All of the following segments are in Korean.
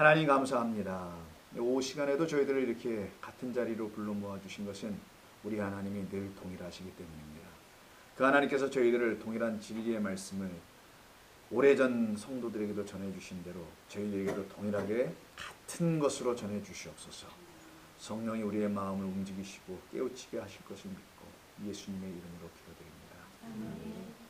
하나님 감사합니다. 오후 시간에도 저희들을 이렇게 같은 자리로 불러 모아주신 것은 우리 하나님이 늘 동일하시기 때문입니다. 그 하나님께서 저희들을 동일한 진리의 말씀을 오래전 성도들에게도 전해주신 대로 저희들에게도 동일하게 같은 것으로 전해주시옵소서. 성령이 우리의 마음을 움직이시고 깨우치게 하실 것을 믿고 예수님의 이름으로 기도드립니다. 아멘.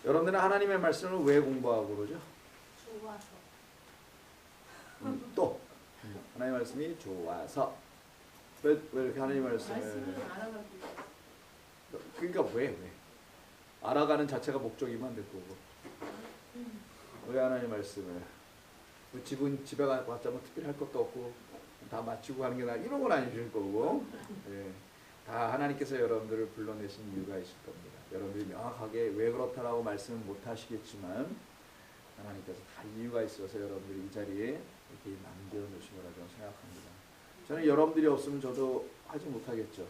여러분들은 하나님의 말씀을 왜 공부하고 그러죠? 좋아서. 또 하나님의 말씀이 좋아서. 왜 이렇게 하나님 말씀을 알아가고. 그러니까 왜 알아가는 자체가 목적이면 안 될 거고 왜 하나님 말씀을 집에 갔자 뭐 특별히 할 것도 없고 다 마치고 가는 게 나 이런 건 아니실 거고 예. 다 하나님께서 여러분들을 불러내신 이유가 있을 겁니다. 여러분들이 명확하게 왜 그렇다라고 말씀은 못 하시겠지만 하나님께서 다 이유가 있어서 여러분들이 이 자리에 이렇게 남겨놓으신 거라고 생각합니다. 저는 여러분들이 없으면 저도 하지 못하겠죠.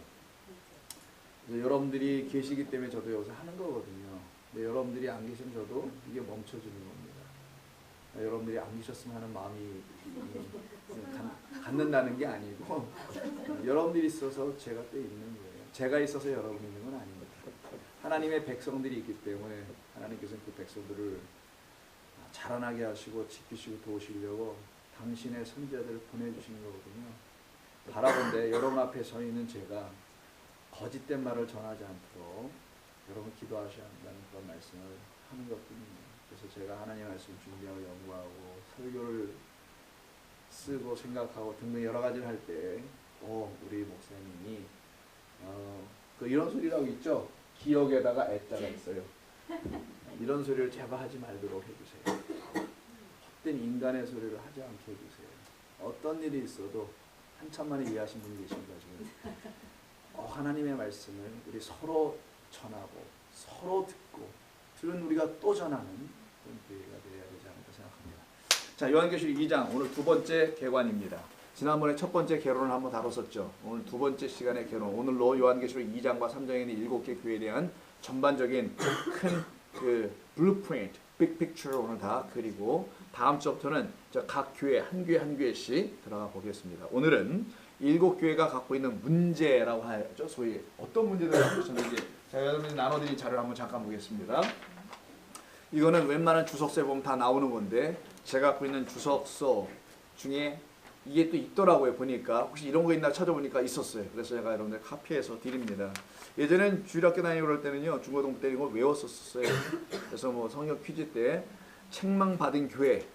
여러분들이 계시기 때문에 저도 여기서 하는 거거든요. 근데 여러분들이 안 계시면 저도 이게 멈춰지는 겁니다. 여러분들이 안 계셨으면 하는 마음이 갖는다는 게 아니고 여러분들이 있어서 제가 또 있는 거예요. 제가 있어서 여러분이 있는 건 아닙니다. 하나님의 백성들이 있기 때문에 하나님께서는 그 백성들을 자라나게 하시고 지키시고 도우시려고 당신의 선지자들을 보내주시는 거거든요. 바라본데 여러분 앞에 서 있는 제가 거짓된 말을 전하지 않도록 여러분 기도하셔야 한다는 그런 말씀을 하는 것뿐입니다. 그래서 제가 하나님의 말씀 준비하고 연구하고 설교를 쓰고 생각하고 등등 여러 가지를 할 때 우리 목사님이 이런 소리라고 있죠. 기억에다가 애자가 있어요. 이런 소리를 제발 하지 말도록 해주세요. 헛된 인간의 소리를 하지 않게 해주세요. 어떤 일이 있어도 한참 만에 이해하신 분이 계십니다. 지금 하나님의 말씀을 우리 서로 전하고 서로 듣고 들은 우리가 또 전하는 그런 기회가 되어야 되지 않을까 생각합니다. 자, 요한계시록 2장 오늘 두 번째 개관입니다. 지난번에 첫 번째 개론을 한번 다뤘었죠. 오늘 두 번째 시간의 개론. 오늘로 요한계시록 2장과 3장에 있는 7개 교회에 대한 전반적인 큰 그 블루프린트, 빅픽처를 오늘 다 그리고 다음 주부터는 각 교회 한 교회 한 교회씩 들어가 보겠습니다. 오늘은 7교회가 갖고 있는 문제라고 하죠. 소위 어떤 문제들을 갖고 있었는지 제가 여러분이 나눠드린 자료를 한번 잠깐 보겠습니다. 이거는 웬만한 주석서에 보면 다 나오는 건데 제가 갖고 있는 주석서 중에 이게 또 있더라고요. 보니까 혹시 이런 거 있나 찾아보니까 있었어요. 그래서 제가 여러분들 카피해서 드립니다. 예전엔 주일학교 다니고 그럴 때는요 중고등부 때 이거 외웠었어요. 그래서 뭐 성경 퀴즈 때 책망받은 교회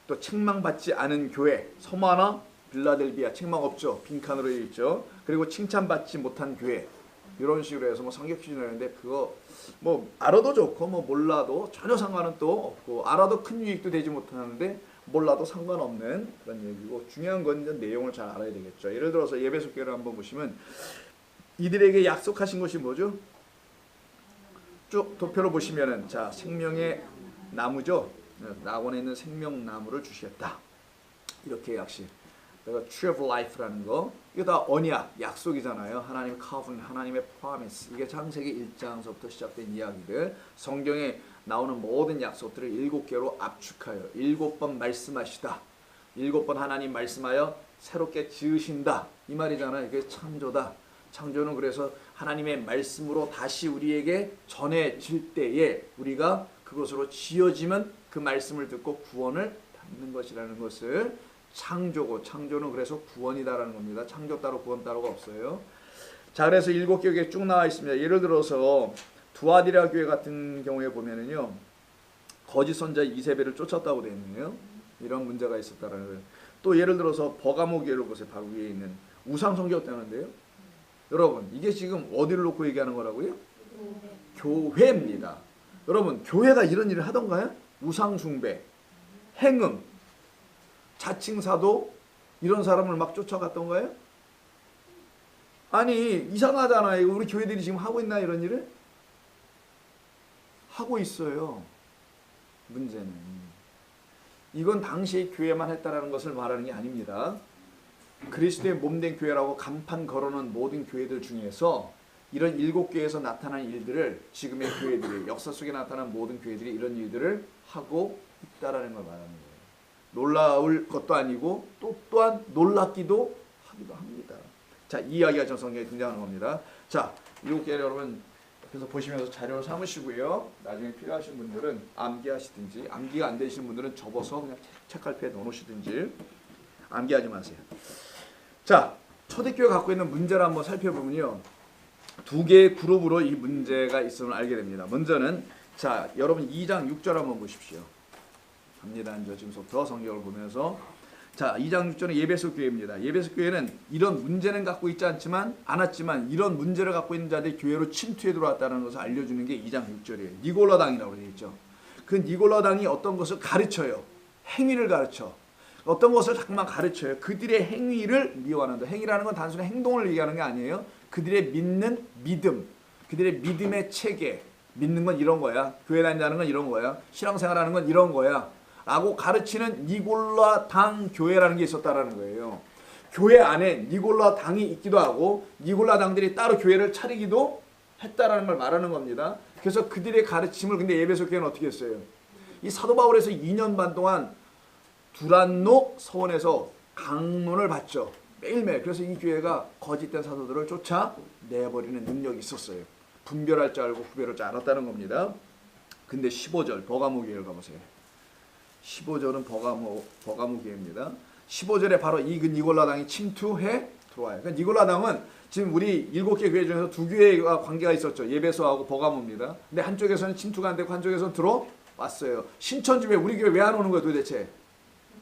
또 책망받지 않은 교회 서마나 빌라델비아 책망 없죠. 빈칸으로 되어 있죠. 그리고 칭찬받지 못한 교회 이런 식으로 해서 뭐 성경 퀴즈를 하는데 그거 뭐 알아도 좋고 뭐 몰라도 전혀 상관은 또 없고 알아도 큰 유익도 되지 못하는데 몰라도 상관없는 그런 얘기고 중요한 건 이제 내용을 잘 알아야 되겠죠. 예를 들어서 예배소 교회를 한번 보시면 이들에게 약속하신 것이 뭐죠? 쭉 도표로 보시면은 자 생명의 나무죠. 낙원에 있는 생명나무를 주시겠다. 이렇게 약식. 내가 Tree of Life라는 거 이게 다 언약, 약속이잖아요. 하나님의 covenant, 하나님의 promise. 이게 창세기 1장서부터 시작된 이야기들. 성경에 나오는 모든 약속들을 7개로 압축하여 7번 말씀하시다. 7번 하나님 말씀하여 새롭게 지으신다. 이 말이잖아요. 이게 창조다. 창조는 그래서 하나님의 말씀으로 다시 우리에게 전해질 때에 우리가 그것으로 지어지면 그 말씀을 듣고 구원을 받는 것이라는 것을 창조고 창조는 그래서 구원이다라는 겁니다. 창조 따로 구원 따로가 없어요. 자, 그래서 7교회 쭉 나와 있습니다. 예를 들어서 두아디라 교회 같은 경우에 보면은요 거짓 선자 이세벨을 쫓았다고 되어 있네요. 이런 문제가 있었다라는 거예요. 또 예를 들어서 버가모 교회를 보세요. 바로 위에 있는 우상 숭배였다는데요. 여러분 이게 지금 어디를 놓고 얘기하는 거라고요? 교회입니다. 여러분 교회가 이런 일을 하던가요? 우상 숭배, 행음, 자칭사도 이런 사람을 막 쫓아갔던가요? 아니 이상하잖아요. 우리 교회들이 지금 하고 있나 이런 일을? 하고 있어요. 문제는 이건 당시 교회만 했다라는 것을 말하는 게 아닙니다. 그리스도의 몸된 교회라고 간판 걸어놓은 모든 교회들 중에서 이런 7교회에서 나타난 일들을 지금의 교회들이 역사 속에 나타난 모든 교회들이 이런 일들을 하고 있다라는 걸 말하는 거예요. 놀라울 것도 아니고 또한 놀랍기도 하기도 합니다. 자, 이 이야기가 전 성경에 등장하는 겁니다. 자, 7교회 여러분 그래서 보시면서 자료를 삼으시고요. 나중에 필요하신 분들은 암기하시든지 암기가 안 되시는 분들은 접어서 그냥 책갈피에 넣어놓으시든지 암기하지 마세요. 자, 초대교회가 갖고 있는 문제를 한번 살펴보면요. 2개의 그룹으로 이 문제가 있음을 알게 됩니다. 먼저는 자, 여러분 2장 6절 한번 보십시오. 갑니다. 이제 지금부터 성경을 보면서 자, 2장 6절은 예배소 교회입니다. 예배소 교회는 이런 문제는 갖고 있지 않았지만 이런 문제를 갖고 있는 자들이 교회로 침투해 들어왔다는 것을 알려주는 게 2장 6절이에요. 니골라당이라고 되어 있죠. 그 니골라당이 어떤 것을 가르쳐요. 행위를 가르쳐. 어떤 것을 자꾸만 가르쳐요. 그들의 행위를 미워하는다. 행위라는 건 단순히 행동을 얘기하는 게 아니에요. 그들의 믿는 믿음, 그들의 믿음의 체계. 믿는 건 이런 거야. 교회 다닌다는 건 이런 거야. 신앙생활하는 건 이런 거야. 라고 가르치는 니골라당 교회라는 게 있었다라는 거예요. 교회 안에 니골라당이 있기도 하고 니골라당들이 따로 교회를 차리기도 했다라는 걸 말하는 겁니다. 그래서 그들의 가르침을 근데 에베소 교회는 어떻게 했어요? 이 사도 바울에서 2년 반 동안 두란노 서원에서 강론을 받죠. 매일매일. 그래서 이 교회가 거짓된 사도들을 쫓아내버리는 능력이 있었어요. 분별할 줄 알고 구별할 줄 알았다는 겁니다. 근데 15절 버가모 교회를 가보세요. 15절은 버가모 교회입니다. 15절에 바로 이 니골라당이 침투해 들어와요. 그러니까 니골라당은 지금 우리 7개 교회 중에서 2교회가 관계가 있었죠. 예배소하고 버가모입니다. 근데 한쪽에서는 침투가 안 되고 한쪽에서는 들어왔어요. 신천지 왜 우리 교회 왜 안 오는 거야 도대체?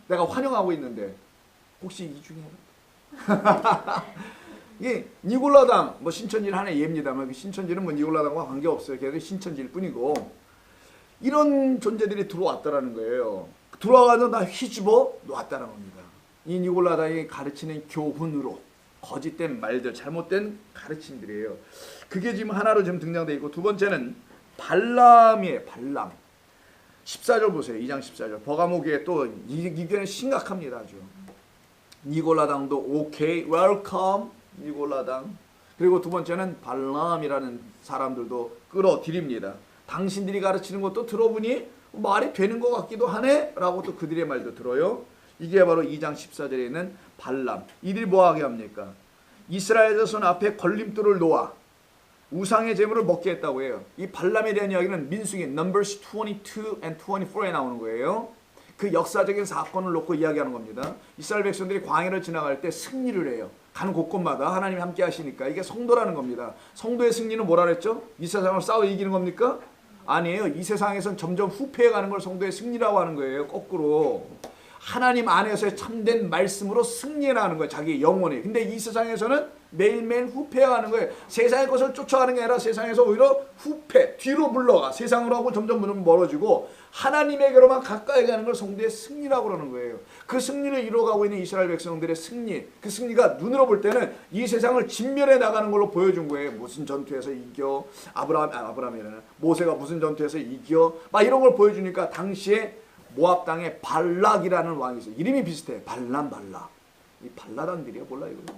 내가 환영하고 있는데 혹시 이 중에 이 니골라당 뭐 신천지는 하나의 예입니다만 신천지는 뭐 니골라당과 관계 없어요. 걔들이 신천지일 뿐이고 이런 존재들이 들어왔다라는 거예요. 들어와서 다 휘집어 놓았다는 겁니다. 이 니골라당이 가르치는 교훈으로 거짓된 말들, 잘못된 가르침들이에요. 그게 지금 하나로 지금 등장되어 있고 두 번째는 발람이에요. 발람. 14절 보세요. 2장 14절. 버가모 교회 또 이 교회는 심각합니다. 아주. 니골라당도 오케이, 웰컴 니골라당. 그리고 두 번째는 발람이라는 사람들도 끌어들입니다. 당신들이 가르치는 것도 들어보니 말이 되는 것 같기도 하네? 라고 또 그들의 말도 들어요. 이게 바로 2장 14절에 있는 발람. 이들이 뭐하게 합니까? 이스라엘 자손 앞에 걸림돌을 놓아 우상의 제물을 먹게 했다고 해요. 이 발람에 대한 이야기는 민수기 Numbers 22 and 24에 나오는 거예요. 그 역사적인 사건을 놓고 이야기하는 겁니다. 이스라엘 백성들이 광야를 지나갈 때 승리를 해요. 가는 곳곳마다 하나님이 함께 하시니까 이게 성도라는 겁니다. 성도의 승리는 뭐라 그랬죠? 이 세상을 싸워 이기는 겁니까? 아니에요. 이 세상에선 점점 후패해가는 걸 성도의 승리라고 하는 거예요. 거꾸로. 하나님 안에서의 참된 말씀으로 승리해 나가는 거예요. 자기 영혼이. 근데 이 세상에서는 매일매일 후패해가는 거예요. 세상의 것을 쫓아가는 게 아니라 세상에서 오히려 후패, 뒤로 물러가. 세상으로 하고 점점 멀어지고 하나님에게로만 가까이 가는 걸 성도의 승리라고 그러는 거예요. 그 승리를 이루어가고 있는 이스라엘 백성들의 승리, 그 승리가 눈으로 볼 때는 이 세상을 진멸해 나가는 걸로 보여준 거예요. 무슨 전투에서 이겨, 아브라함이라는 모세가 무슨 전투에서 이겨, 막 이런 걸 보여주니까 당시에 모압 땅에 발락이라는 왕이 있어요. 이름이 비슷해. 발람. 이 발라당들이야 몰라 이거.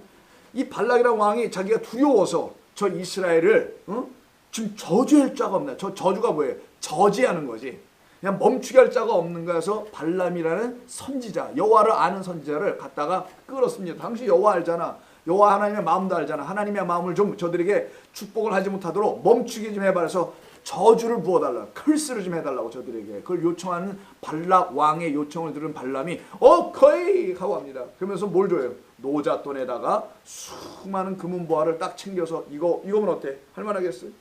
이 발락이라는 왕이 자기가 두려워서 저 이스라엘을 지금 저주할 자가 없나. 저 저주가 뭐예요? 저지하는 거지. 그냥 멈추게 할 자가 없는 거여서 발람이라는 선지자, 여호와를 아는 선지자를 갖다가 끌었습니다. 당시 여호와 알잖아. 여호와 하나님의 마음도 알잖아. 하나님의 마음을 좀 저들에게 축복을 하지 못하도록 멈추게 좀 해봐. 그래서 저주를 부어달라. curse를 좀 해달라고 저들에게. 그걸 요청하는 발락 왕의 요청을 들은 발람이 오케이 하고 합니다. 그러면서 뭘 줘요? 노잣돈에다가 수많은 금은보화를 딱 챙겨서 이거면 어때? 할만하겠어요?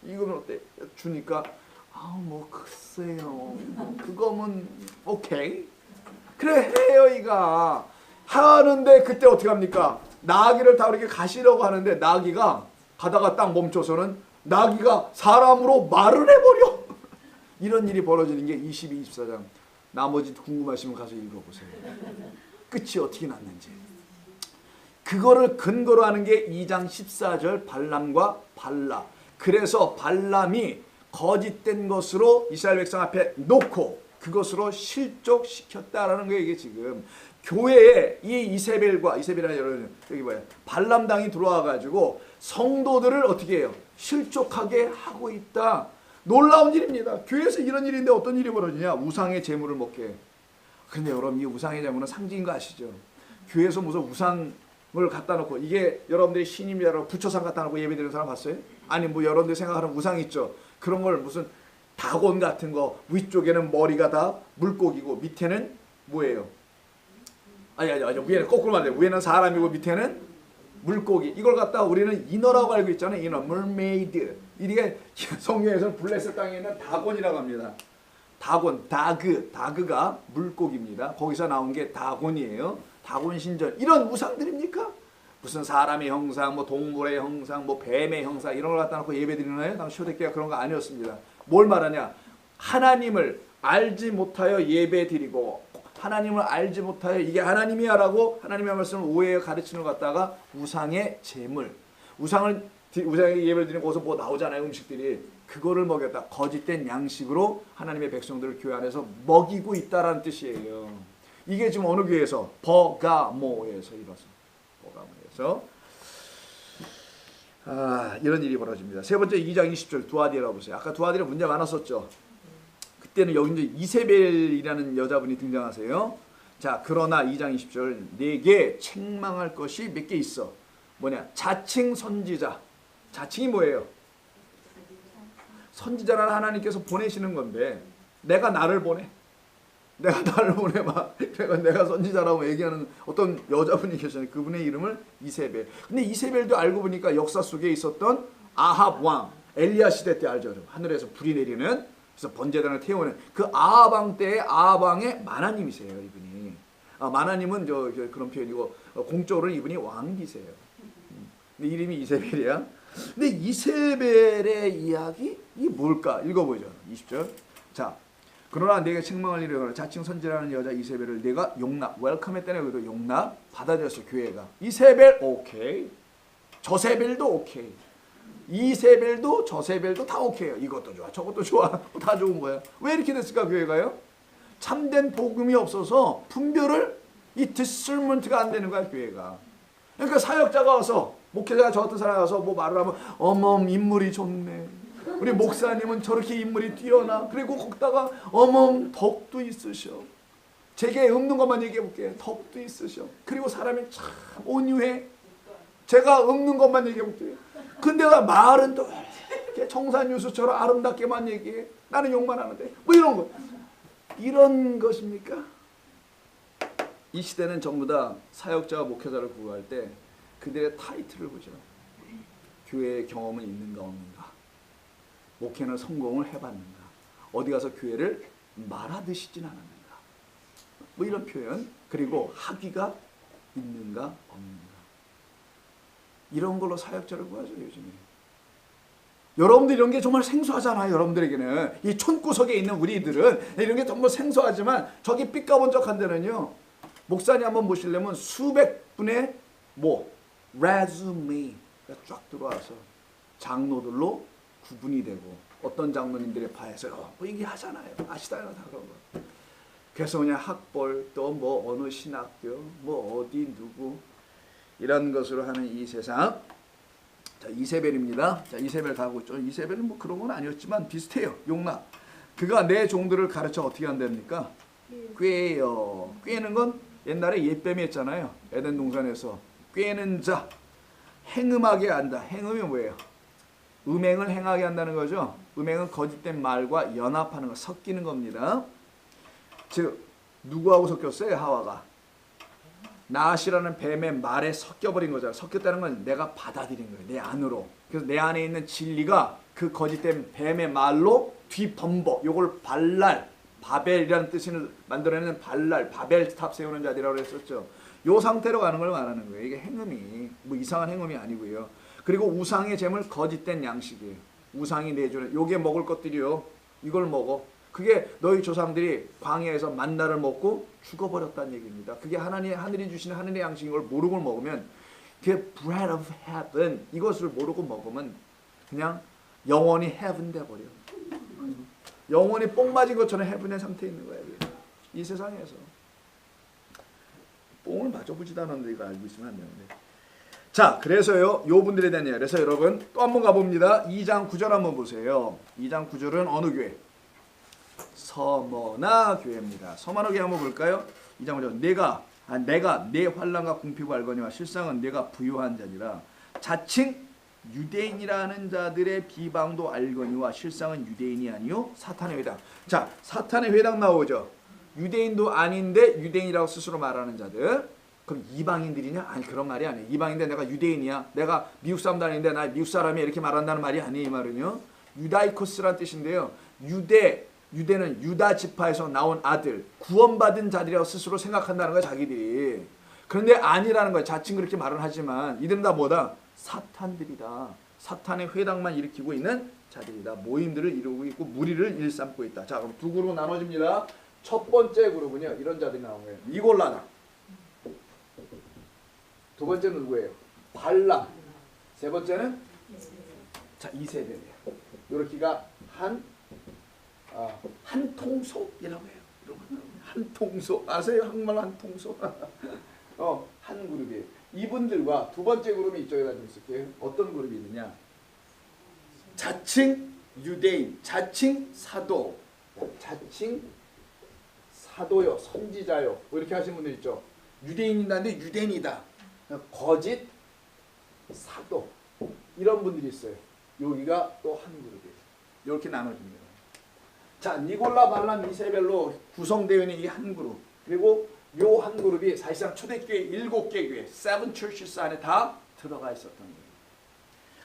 이거면 어때? 주니까 뭐 글쎄요. 그거면 오케이. 그래 해요 이가. 하는데 그때 어떻게 합니까? 나귀를 다 이렇게 가시려고 하는데 나귀가 가다가 딱 멈춰서는 나귀가 사람으로 말을 해버려. 이런 일이 벌어지는 게 22, 24장. 나머지 궁금하시면 가서 읽어보세요. 끝이 어떻게 났는지. 그거를 근거로 하는 게 2장 14절 발람과 발락. 그래서 발람이 거짓된 것으로 이스라엘 백성 앞에 놓고 그것으로 실족시켰다라는 거예요. 이게 지금 교회에 이 이세벨이라는 여러분 여기 뭐야 발람당이 들어와 가지고 성도들을 어떻게 해요? 실족하게 하고 있다. 놀라운 일입니다. 교회에서 이런 일인데 어떤 일이 벌어지냐? 우상의 제물을 먹게 해요. 근데 여러분 이 우상의 제물은 상징인 거 아시죠? 교회에서 무슨 우상을 갖다 놓고 이게 여러분들이 신임이라고 부처상 갖다 놓고 예배드리는 사람 봤어요? 아니 뭐 여러분들이 생각하는 우상 있죠? 그런 걸 무슨 다곤 같은 거 위쪽에는 머리가 다 물고기고 밑에는 뭐예요? 아니 위에는 거꾸로 말해요. 위에는 사람이고 밑에는 물고기. 이걸 갖다 우리는 인어라고 알고 있잖아요. 인어, mermaid. 이게 성경에서는 블레셋 땅에 있는 다곤이라고 합니다. 다곤, 다그가 물고기입니다. 거기서 나온 게 다곤이에요. 다곤 신전. 이런 우상들입니까? 무슨 사람의 형상, 뭐 동물의 형상, 뭐 뱀의 형상 이런 걸 갖다 놓고 예배드리나요? 당 초대교회가 그런 거 아니었습니다. 뭘 말하냐? 하나님을 알지 못하여 예배드리고 하나님을 알지 못하여 이게 하나님이야 라고 하나님의 말씀을 오해해 가르치는 것 갖다가 우상의 제물, 우상의 예배를 드리는 거기서 뭐 나오잖아요. 음식들이. 그거를 먹였다. 거짓된 양식으로 하나님의 백성들을 교회 안에서 먹이고 있다라는 뜻이에요. 이게 지금 어느 교회에서? 버가모에서 이루어서. 버가모에서. 이런 일이 벌어집니다. 세 번째 2장 20절 두아디라고 보세요. 아까 두아디라 문제 많았었죠. 그때는 여기 이제 이세벨이라는 여자분이 등장하세요. 자, 그러나 2장 20절 내게 책망할 것이 몇 개 있어. 뭐냐? 자칭 선지자. 자칭이 뭐예요? 선지자라는 하나님께서 보내시는 건데 내가 나를 보내. 내가 나를 보내봐. 내가 선지자라고 얘기하는 어떤 여자분이 계시잖아요. 그분의 이름을 이세벨. 근데 이세벨도 알고 보니까 역사 속에 있었던 아합 왕, 엘리야 시대 때 알죠. 하늘에서 불이 내리는, 그래서 번제단을 태우는 그 아합 왕 때의 아합 왕의 마나님이세요. 이분이. 마나님은 그런 표현이고 공적으로는 이분이 왕비세요. 근데 이름이 이세벨이야. 근데 이세벨의 이야기 이 뭘까? 읽어보죠. 20절. 자, 그러나 내가 책망할 일을 자칭 선지라는 여자 이세벨을 내가 용납, 웰컴했다네. 그래도 용납 받아들였어. 교회가. 이세벨 오케이, 저세벨도 오케이, 이세벨도 저세벨도 다 오케이요. 이것도 좋아, 저것도 좋아, 다 좋은 거야. 왜 이렇게 됐을까? 교회가요? 참된 복음이 없어서 분별을 이 디스먼트가 안 되는 거야. 교회가. 그러니까 사역자가 와서, 목회자가 저 같은 사람이 와서 뭐 말을 하면 어멈 인물이 좋네, 우리 목사님은 저렇게 인물이 뛰어나, 그리고 거기다가 어멈 덕도 있으셔. 제게 없는 것만 얘기해 볼게요. 덕도 있으셔. 그리고 사람이 참 온유해. 제가 없는 것만 얘기해 볼게요. 근데 말은 또 이렇게 청산유수처럼 아름답게만 얘기해. 나는 욕만 하는데 뭐 이런 거. 이런 것입니까? 이 시대는 전부 다 사역자와 목회자를 구할 때 그들의 타이틀을 보죠. 교회의 경험은 있는가 없는가, 목회는 성공을 해봤는가, 어디 가서 교회를 말아드시진 않았는가, 뭐 이런 표현. 그리고 학위가 있는가 없는가, 이런 걸로 사역자를 구하죠. 요즘에 여러분들 이런 게 정말 생소하잖아요. 여러분들에게는 이 촌구석에 있는 우리들은 이런 게 정말 생소하지만 저기 삐까번쩍한 데는요, 목사님 한번 모시려면 수백 분의 레주메가 쫙 들어와서 장로들로 구분이 되고, 어떤 장로님들의 파에서 뭐 얘기하잖아요. 아시잖아요, 다 그런 거. 그래서 그냥 학벌, 또 뭐 어느 신학교, 뭐 어디 누구, 이런 것으로 하는 이 세상. 자, 이세벨입니다. 자, 이세벨 가고 있죠. 이세벨은 뭐 그런 건 아니었지만 비슷해요. 용납. 그가 내 종들을 가르쳐 어떻게 한답니까? 꾀요. 꾀는 건 옛날에 옛뱀이 했잖아요. 에덴 동산에서. 꾀는 자, 행음하게 한다. 행음이 뭐예요? 음행을 행하게 한다는 거죠. 음행은 거짓된 말과 연합하는 거, 섞이는 겁니다. 즉 누구하고 섞였어요? 하와가 나앗이라는 뱀의 말에 섞여버린 거잖아요. 섞였다는 건 내가 받아들인 거예요. 내 안으로. 그래서 내 안에 있는 진리가 그 거짓된 뱀의 말로 뒤범벅, 요걸 발랄, 바벨이라는 뜻을 만들어내는 발랄, 바벨탑 세우는 자들이라고 했었죠. 요 상태로 가는 걸 말하는 거예요. 이게 행음이 뭐 이상한 행음이 아니고요. 그리고 우상의 제물 거짓된 양식이에요. 우상이 내주는 요게 먹을 것들이요. 이걸 먹어. 그게 너희 조상들이 광야에서 만나를 먹고 죽어버렸다는 얘기입니다. 그게 하늘이 주시는 하늘의 양식인 걸 모르고 먹으면, 그게 bread of heaven, 이것을 모르고 먹으면 그냥 영원히 heaven 돼버려. 영혼이 뽕 맞은 것처럼 해분의 상태에 있는 거예요. 이 세상에서. 뽕을 맞아보지도 않았는데 이거 알고 있으면 안 되는데. 자, 그래서요. 요 분들에 대한 얘기. 그래서 여러분 또 한번 가봅니다. 2장 9절 한번 보세요. 2장 9절은 어느 교회? 서머나 교회입니다. 서머나 교회 한번 볼까요? 2장 9절. 내가 내 환난과 궁핍을 알거니와 실상은 내가 부유한 자니라. 자칭 유대인이라는 자들의 비방도 알거니와 실상은 유대인이 아니요 사탄의 회당. 자, 사탄의 회당 나오죠. 유대인도 아닌데 유대인이라고 스스로 말하는 자들. 그럼 이방인들이냐? 아니, 그런 말이 아니에요. 이방인데 내가 유대인이야. 내가 미국 사람도 아닌데 나 미국 사람이 이렇게 말한다는 말이 아니에요. 이 말은요. 유다이코스란 뜻인데요. 유대는 유다 지파에서 나온 아들, 구원받은 자들이라고 스스로 생각한다는 거야, 자기들이. 그런데 아니라는 거야. 자칭 그렇게 말은 하지만 이들은 다 뭐다? 사탄들이다. 사탄의 회당만 일으키고 있는 자들이다. 모임들을 이루고 있고 무리를 일삼고 있다. 자, 그럼 두 그룹으로 나눠집니다. 첫 번째 그룹은요, 이런 자들이 나온 거예요. 니골라다. 두 번째는 누구예요? 발람. 세 번째는 자, 이세벨이에요. 요렇게가 한통속이라고 해요. 한통속 아세요? 한국말로 한통속. 한 그룹이에요. 이분들과 두 번째 그룹이 이쪽에다 좀 있을게요. 어떤 그룹이 있느냐? 자칭 유대인, 자칭 사도, 자칭 사도요, 선지자요, 뭐 이렇게 하시는 분들 있죠. 유대인인데 유대인이다. 거짓 사도, 이런 분들이 있어요. 여기가 또 한 그룹이에요. 이렇게 나눠집니다. 자, 니골라, 발람, 이세벨로 구성되어 있는 이 한 그룹, 그리고 요 한 그룹이 사실상 초대교회 7개 교회, 7 churches 안에 다 들어가 있었던 거예요.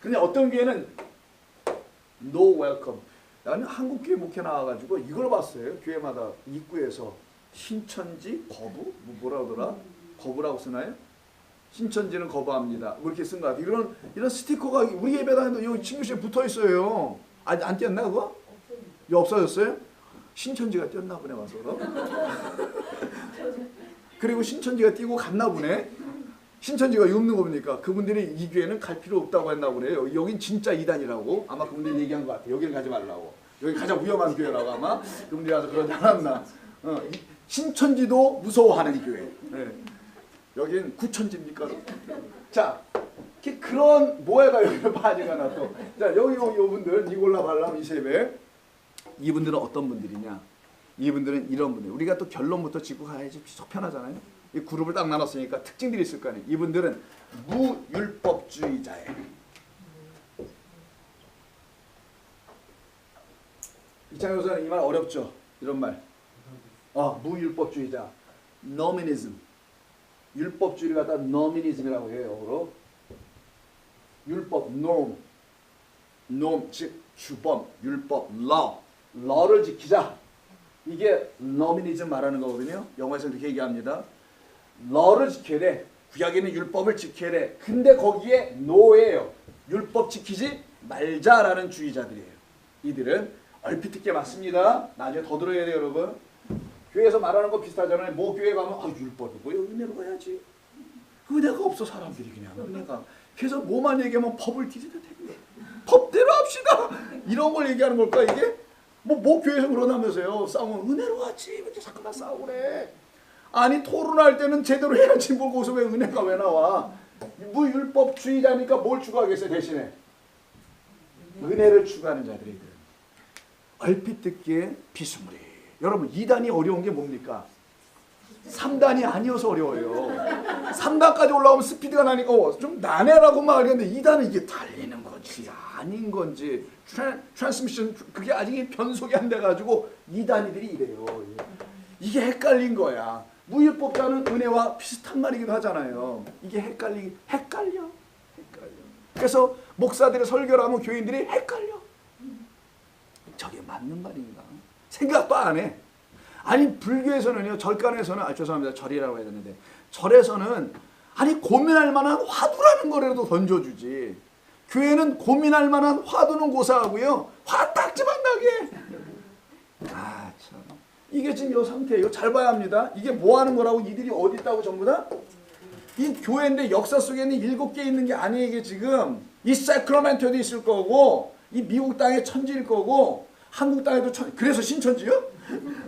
근데 어떤 교회는 no welcome. 나는 한국 교회 목회 나와가지고 이걸 봤어요. 교회마다 입구에서 신천지 거부? 뭐라 그러더라? 거부라고 쓰나요? 신천지는 거부합니다. 뭐 이렇게 쓴 것 같아요. 이런 스티커가 우리 예배당에도 여기 친구실에 붙어 있어요. 안 띄었나 그거? 이거 없어졌어요? 신천지가 띄었나 보네 와서. 그리고 신천지가 띄고 갔나 보네. 신천지가 없는 거 보니까 그분들이 이 교회는 갈 필요 없다고 했나 보네요. 여긴 진짜 이단이라고 아마 그분들이 얘기한 것 같아요. 여기는 가지 말라고. 여기 가장 위험한 교회라고 아마 그분들이 와서 그러지 않았나. 신천지도 무서워하는 교회. 네. 여긴 구천지입니까? 자, 그런 모해가 여기 빠지거나 또. 자, 여기 이분들 니골라, 발람, 이세벨. 이분들은 어떤 분들이냐? 이분들은 이런 분들. 우리가 또 결론부터 짚고 가야지 속 편하잖아요. 이 그룹을 딱 나눴으니까 특징들이 있을 거 아니에요. 이분들은 무율법주의자예요. 이창효사는 이 말 어렵죠? 이런 말. 무율법주의자. nominalism. 율법주의를 갖다 nominalism이라고 해요. 영어로. 율법, norm. norm, 즉 규범, 율법, law. law를 지키자. 이게 nominalism 말하는 거거든요. 영어에서 이렇게 얘기합니다. law를 지켜야 돼. 구약에 있는 율법을 지켜야 돼. 근데 거기에 no예요. 율법 지키지 말자라는 주의자들이에요. 이들은 얼핏 듣게 맞습니다. 나중에 더 들어야 돼요, 여러분. 교회에서 말하는 거 비슷하잖아요. 뭐 교회 가면 율법이 뭐야? 은혜로 가야지. 은혜가 없어 사람들이 그냥 은혜가. 그래서 뭐만 얘기하면 법을 뒤지도 되고 법대로 합시다. 이런 걸 얘기하는 걸까 이게? 뭐 교회에서 그러다면서요. 싸우면 은혜로 하지. 왜 자꾸 다 싸우고 그래. 아니 토론할 때는 제대로 해야지. 뭘 거기서 왜 은혜가 왜 나와. 무율법주의자니까 뭘 추구하겠어요 대신에? 은혜를 추구하는 자들이 얼핏 듣기에 비스무리. 여러분 2단이 어려운 게 뭡니까? 3단이 아니어서 어려워요. 3단까지 올라오면 스피드가 나니까 좀 나네라고 막 하겠는데 2단은 이게 달리는 건지 아닌 건지 트랜스미션 그게 아직 변속이 안 돼가지고 2단이들이 이래요. 이게 헷갈린 거야. 무율법자는 은혜와 비슷한 말이기도 하잖아요. 이게 헷갈려. 그래서 목사들의 설교를 하면 교인들이 헷갈려. 저게 맞는 말인가? 생각도 안 해. 아니 불교에서는요. 절간에서는 죄송합니다. 절이라고 해야 되는데 절에서는 아니 고민할 만한 화두라는 거라도 던져주지. 교회는 고민할 만한 화두는 고사하고요. 화딱지만 나게. 참. 이게 지금 이 상태예요. 잘 봐야 합니다. 이게 뭐 하는 거라고 이들이 어디 있다고 전부 다? 이 교회인데 역사 속에는 7개 있는 게 아니에요. 이게 지금 이 세크라멘토에도 있을 거고 이 미국 땅에 천지일 거고 한국 땅에도 그래서 신천지요?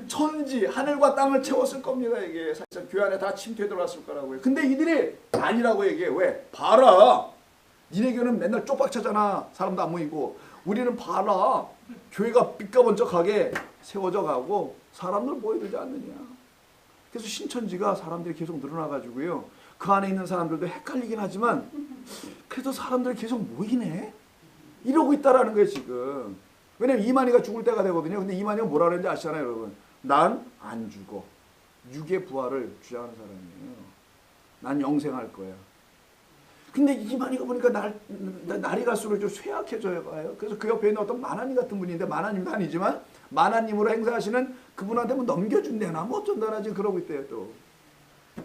천지, 하늘과 땅을 채웠을 겁니다. 이게 사실 교회 안에 다 침투해 들어갔을 거라고요. 근데 이들이 아니라고 얘기해. 왜? 봐라. 니네 교회는 맨날 쪽박차잖아. 사람도 안 모이고. 우리는 봐라. 교회가 삐까번쩍하게 세워져 가고 사람들 모여들지 않느냐. 그래서 신천지가 사람들이 계속 늘어나가지고요. 그 안에 있는 사람들도 헷갈리긴 하지만 그래도 사람들이 계속 모이네. 이러고 있다라는 거예요 지금. 왜냐면 이만희가 죽을 때가 되거든요. 근데 이만희가 뭐라 그랬는지 아시잖아요 여러분. 난 안 죽어. 육의 부활을 주장하는 사람이에요. 난 영생할 거야. 근데 이만희가 보니까 날이 갈수록 좀 쇠약해져요. 그래서 그 옆에 있는 어떤 만화님 같은 분인데 만화님도 아니지만 만화님으로 행사하시는 그분한테 뭐 넘겨준대나 뭐 어쩐다나 지금 그러고 있대요 또.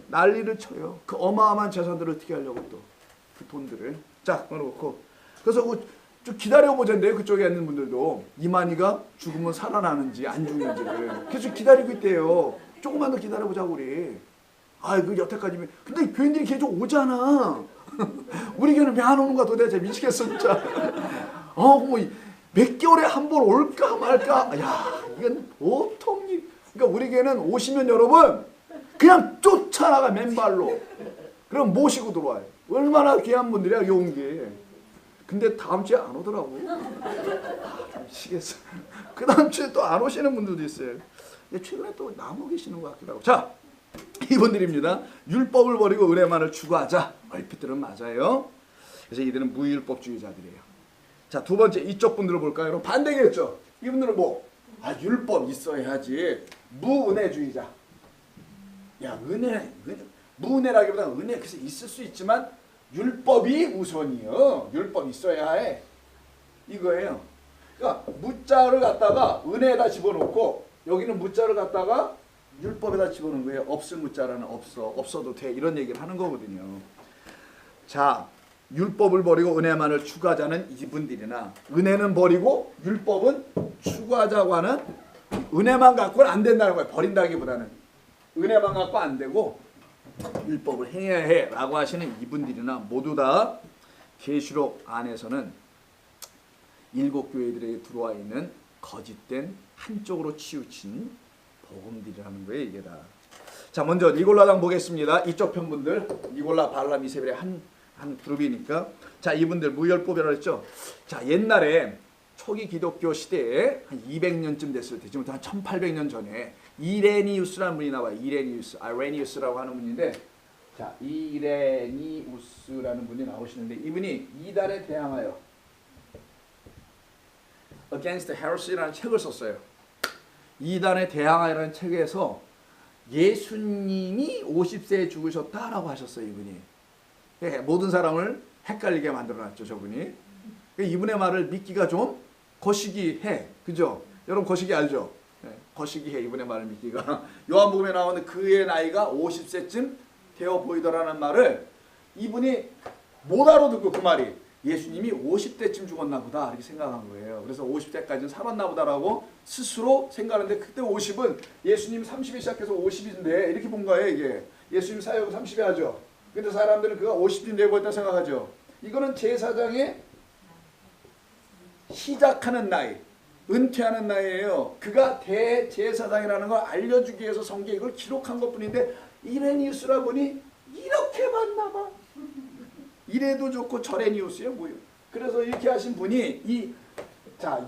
난리를 쳐요. 그 어마어마한 재산들을 어떻게 하려고 또. 그 돈들을. 자, 그러고 그래서 좀 기다려보자인데요. 그쪽에 있는 분들도 이만희가 죽으면 살아나는지 안 죽는지를 계속 기다리고 있대요. 조금만 더 기다려보자고 우리. 그 여태까지. 근데 교인들이 계속 오잖아. 우리 교회는 왜 안 오는가 도대체 미치겠어 진짜. 뭐 몇 개월에 한 번 올까 말까. 야, 이건 보통 일. 그러니까 우리 교회는 오시면 여러분 그냥 쫓아나가 맨발로. 그럼 모시고 들어와요. 얼마나 귀한 분들이야 여기 온 게. 근데 다음 주에 안 오더라고. 미치겠어. 그 다음 주에 또 안 오시는 분들도 있어요. 최근에 또 나무 계시는 것 같기도 하고. 자, 이분들입니다. 율법을 버리고 은혜만을 추구하자. 얼핏들은 맞아요. 그래서 이들은 무율법주의자들이에요. 자, 두 번째 이쪽 분들을 볼까요? 그럼 반대겠죠. 이분들은 뭐? 율법 있어야지. 무은혜주의자. 야, 무은혜라기보다 은혜 그래서 있을 수 있지만 율법이 우선이요. 율법 있어야 해. 이거예요. 그러니까 무자를 갖다가 은혜에다 집어넣고 여기는 무자를 갖다가 율법에다 집어넣은 거예요. 없을 무자라는 없어도 돼. 이런 얘기를 하는 거거든요. 자, 율법을 버리고 은혜만을 추구하자는 이분들이나 은혜는 버리고 율법은 추구하자고 하는 은혜만 갖고는 안 된다는 거예요. 버린다기보다는 은혜만 갖고 안 되고 율법을 행해야 해 라고 하시는 이분들이나 모두 다 계시록 안에서는 일곱 교회들에게 들어와 있는 거짓된 한쪽으로 치우친 복음들이라는 거예요. 이게 다. 자, 먼저 니골라당 보겠습니다. 이쪽 편분들 니골라, 발람, 이세벨의 한 그룹이니까. 자, 이분들 무율법이라고 했죠. 자, 옛날에 초기 기독교 시대에 한 200년쯤 됐을 때, 지금부터 한 1800년 전에 이레니우스라는 분이 나와요. 아레니우스라고 하는 분인데, 자, 이레니우스라는 분이 나오시는데 이분이 이단에 대항하여 Against Heresy라는 책을 썼어요. 이단에 대항하여라는 책에서 예수님이 50세에 죽으셨다라고 하셨어요. 이분이. 네, 모든 사람을 헷갈리게 만들어놨죠. 저분이. 이분의 말을 믿기가 좀 거시기해. 그죠? 여러분 거시기 알죠? 네, 거시기해. 이분의 말을 믿기가. 요한복음에 나오는 그의 나이가 50세쯤 되어 보이더라는 말을 이분이 못 알아듣고 그 말이 예수님이 50대쯤 죽었나 보다 이렇게 생각한 거예요. 그래서 50대까지는 살았나 보다라고 스스로 생각하는데 그때 50은 예수님 30에 시작해서 50인데 이렇게 본 거예요. 이게 예수님 사역을 30에 하죠. 근데 사람들은 그가 50쯤 되고 있다 생각하죠. 이거는 제사장의 시작하는 나이, 은퇴하는 나이예요. 그가 대제사장이라는 걸 알려주기 위해서 성경에 이걸 기록한 것뿐인데 이레니우스라 보니 이렇게 봤나 봐. 이래도 좋고 저레니우스요 뭐요. 그래서 이렇게 하신 분이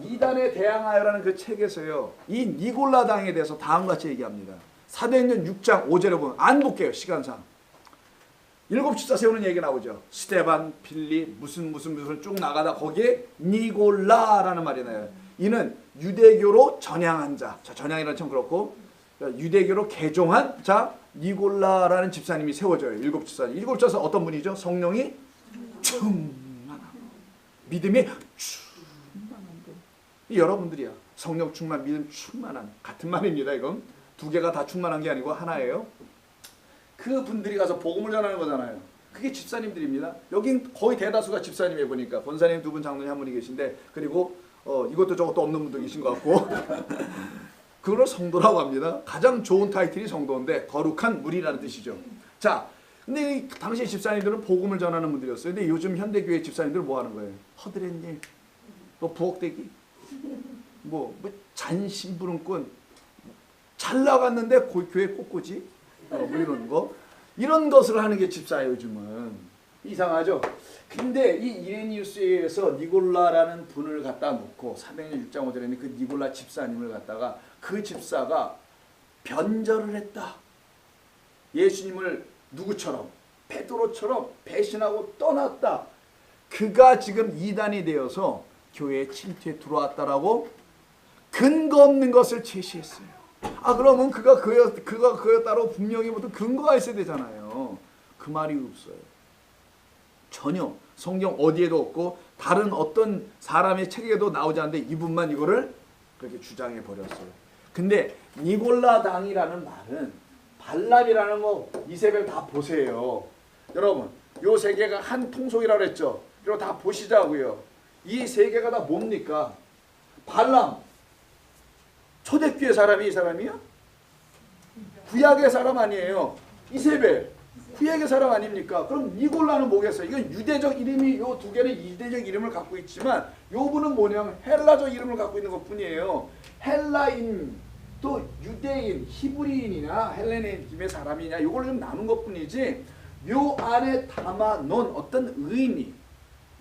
이단에 대항하여라는 그 책에서요. 이 니골라당에 대해서 다음과 같이 얘기합니다. 사도행전 6장 5절에 보면 안 볼게요. 시간상. 7집사 세우는 얘기 나오죠. 스데반, 빌립, 무슨 쭉 나가다 거기에 니골라라는 말이 나요. 이는 유대교로 전향한 자. 전향이라는 참 그렇고 유대교로 개종한 자 니골라라는 집사님이 세워져요. 7집사님. 7집사 어떤 분이죠? 성령이 충만한 믿음이 충만한 분. 여러분들이야. 성령 충만, 믿음 충만한 같은 말입니다. 이건 두 개가 다 충만한 게 아니고 하나예요. 그 분들이 가서 복음을 전하는 거잖아요. 그게 집사님들입니다. 여긴 거의 대다수가 집사님이 보니까 권사님 2분, 장로님 1분이 계신데 그리고 이것도 저것도 없는 분도 계신 것 같고 그걸 성도라고 합니다. 가장 좋은 타이틀이 성도인데 거룩한 무리라는 뜻이죠. 자, 근데 당시 집사님들은 복음을 전하는 분들이었어요. 근데 요즘 현대교회 집사님들은 뭐 하는 거예요? 허드렛일, 뭐 부엌대기, 잔심부름꾼 잘 나갔는데 교회 꽃꽂이 뭐 이런 거 이런 것을 하는 게 집사예요. 요즘은 이상하죠. 근데 이 이레니우스에 의해서 니골라라는 분을 갖다 놓고 300년 6장 5절에 그 니골라 집사님을 갖다가 그 집사가 변절을 했다. 예수님을 누구처럼 베드로처럼 배신하고 떠났다. 그가 지금 이단이 되어서 교회에 침투해 들어왔다라고 근거 없는 것을 제시했어요. 그러면 그가 그였다고 분명히 무슨 근거가 있어야 되잖아요. 그 말이 없어요. 전혀 성경 어디에도 없고 다른 어떤 사람의 책에도 나오지 않는데 이분만 이거를 그렇게 주장해 버렸어요. 근데 니골라당이라는 말은 발람이라는 거 이세벨 다 보세요. 여러분 요 세 개가 한 통속이라고 그랬죠. 이거 다 보시자고요. 이 세 개가 다 뭡니까? 발람 초대교회 사람이 이 사람이요? 구약의 사람 아니에요. 이세벨 구약의 사람 아닙니까? 그럼 니골라는 뭐겠어요? 이건 유대적 이름이 요 두 개는 유대적 이름을 갖고 있지만 요 분은 뭐냐면 헬라적 이름을 갖고 있는 것뿐이에요. 헬라인 또 유대인, 히브리인이나 헬레니즘의 사람이냐 요걸 좀 나눈 것뿐이지 요 안에 담아놓은 어떤 의미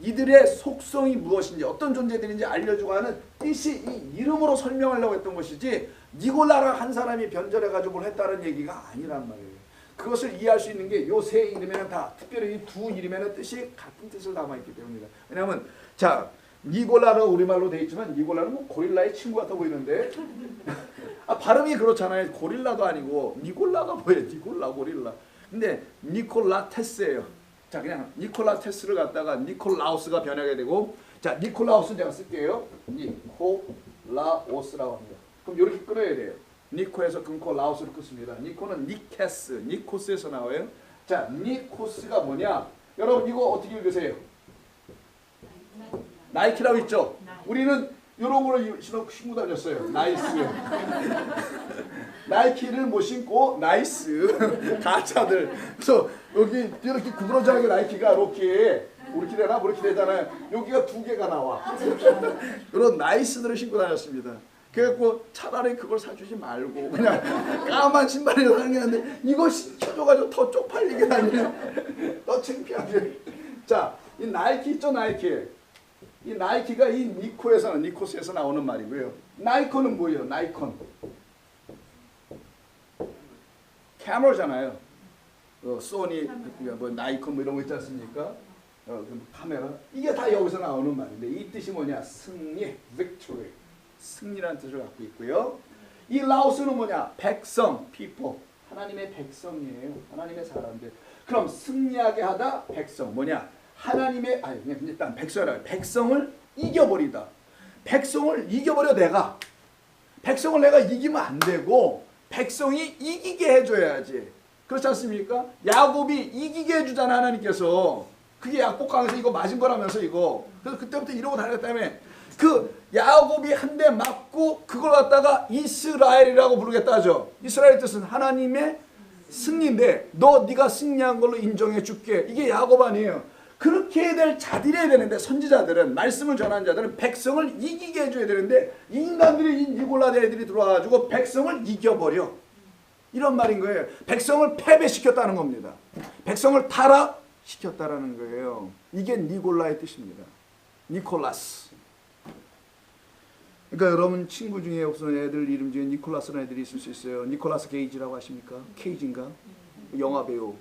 이들의 속성이 무엇인지 어떤 존재들인지 알려주고 하는 뜻이 이 이름으로 설명하려고 했던 것이지 니골라라 한 사람이 변절해가지고 뭘 했다는 얘기가 아니란 말이에요. 그것을 이해할 수 있는 게 요 세 이름에는 다 특별히 이 두 이름에는 뜻이 같은 뜻을 담아있기 때문입니다. 왜냐하면 자 니골라로 우리말로 되어 있지만 니골라는 뭐 고릴라의 친구 같아 보이는데 발음이 그렇잖아요. 고릴라도 아니고 니골라가 뭐예요? 니골라 고릴라. 근데 니콜라테스예요. 자 그냥 니콜라테스를 갖다가 니콜라우스가 변하게 되고 자 니콜라우스 제가 쓸게요. 니콜라오스라고 합니다. 그럼 이렇게 끊어야 돼요. 니코에서 끊고 라오스를 끊습니다. 니코는 니케스, 니코스에서 나와요. 자 니코스가 뭐냐? 여러분 이거 어떻게 읽으세요? 나이키라고 있죠? 우리는 이런 거를 신고 다녔어요. 나이스. 나이키를 못 신고 나이스. 가짜들. 그래서 여기 이렇게 구부러져하게 나이키가 이렇게 되나? 이렇게 되잖아요. 여기가 두 개가 나와. 이런 나이스들을 신고 다녔습니다. 그래갖고 차라리 그걸 사주지 말고 그냥 까만 신발이라도 사는 게 아닌데 이거 신겨줘가지고 더 쪽팔리게 다니네. 더 창피하게. 자, 이 나이키 있죠? 나이키. 이 나이키가 이 니코스에서 나오는 말이고요. 나이콘은 뭐예요? 나이콘. 카메라잖아요. 소니, 뭐 나이콘 뭐 이런 거 있지 않습니까? 카메라. 이게 다 여기서 나오는 말인데 이 뜻이 뭐냐? 승리, victory. 승리라는 뜻을 갖고 있고요. 이 라오스는 뭐냐? 백성, people. 하나님의 백성이에요. 하나님의 사람들. 그럼 승리하게 하다 백성 뭐냐? 하나님의 일단 백성이라 백성을 이겨버리다. 백성을 이겨버려 내가. 백성을 내가 이기면 안 되고 백성이 이기게 해줘야지. 그렇지 않습니까? 야곱이 이기게 해주잖아 하나님께서. 그게 야곱 강에서 이거 맞은 거라면서 이거. 그래서 그때부터 이러고 다녔다며. 그 야곱이 한 대 맞고 그걸 갖다가 이스라엘이라고 부르겠다 하죠. 이스라엘 뜻은 하나님의 승리인데 네가 승리한 걸로 인정해 줄게. 이게 야곱 아니에요. 그렇게 해야 될 자들이 되는데 선지자들은 말씀을 전하는 자들은 백성을 이기게 해줘야 되는데 인간들이 이 니골라 애들이 들어와가지고 백성을 이겨버려. 이런 말인 거예요. 백성을 패배시켰다는 겁니다. 백성을 타락시켰다라는 거예요. 이게 니골라의 뜻입니다. 니콜라스. 그러니까 여러분 친구 중에 없는 애들 이름 중에 니콜라스라는 애들이 있을 수 있어요. 니콜라스 게이지라고 아십니까? 케이지인가? 영화 배우.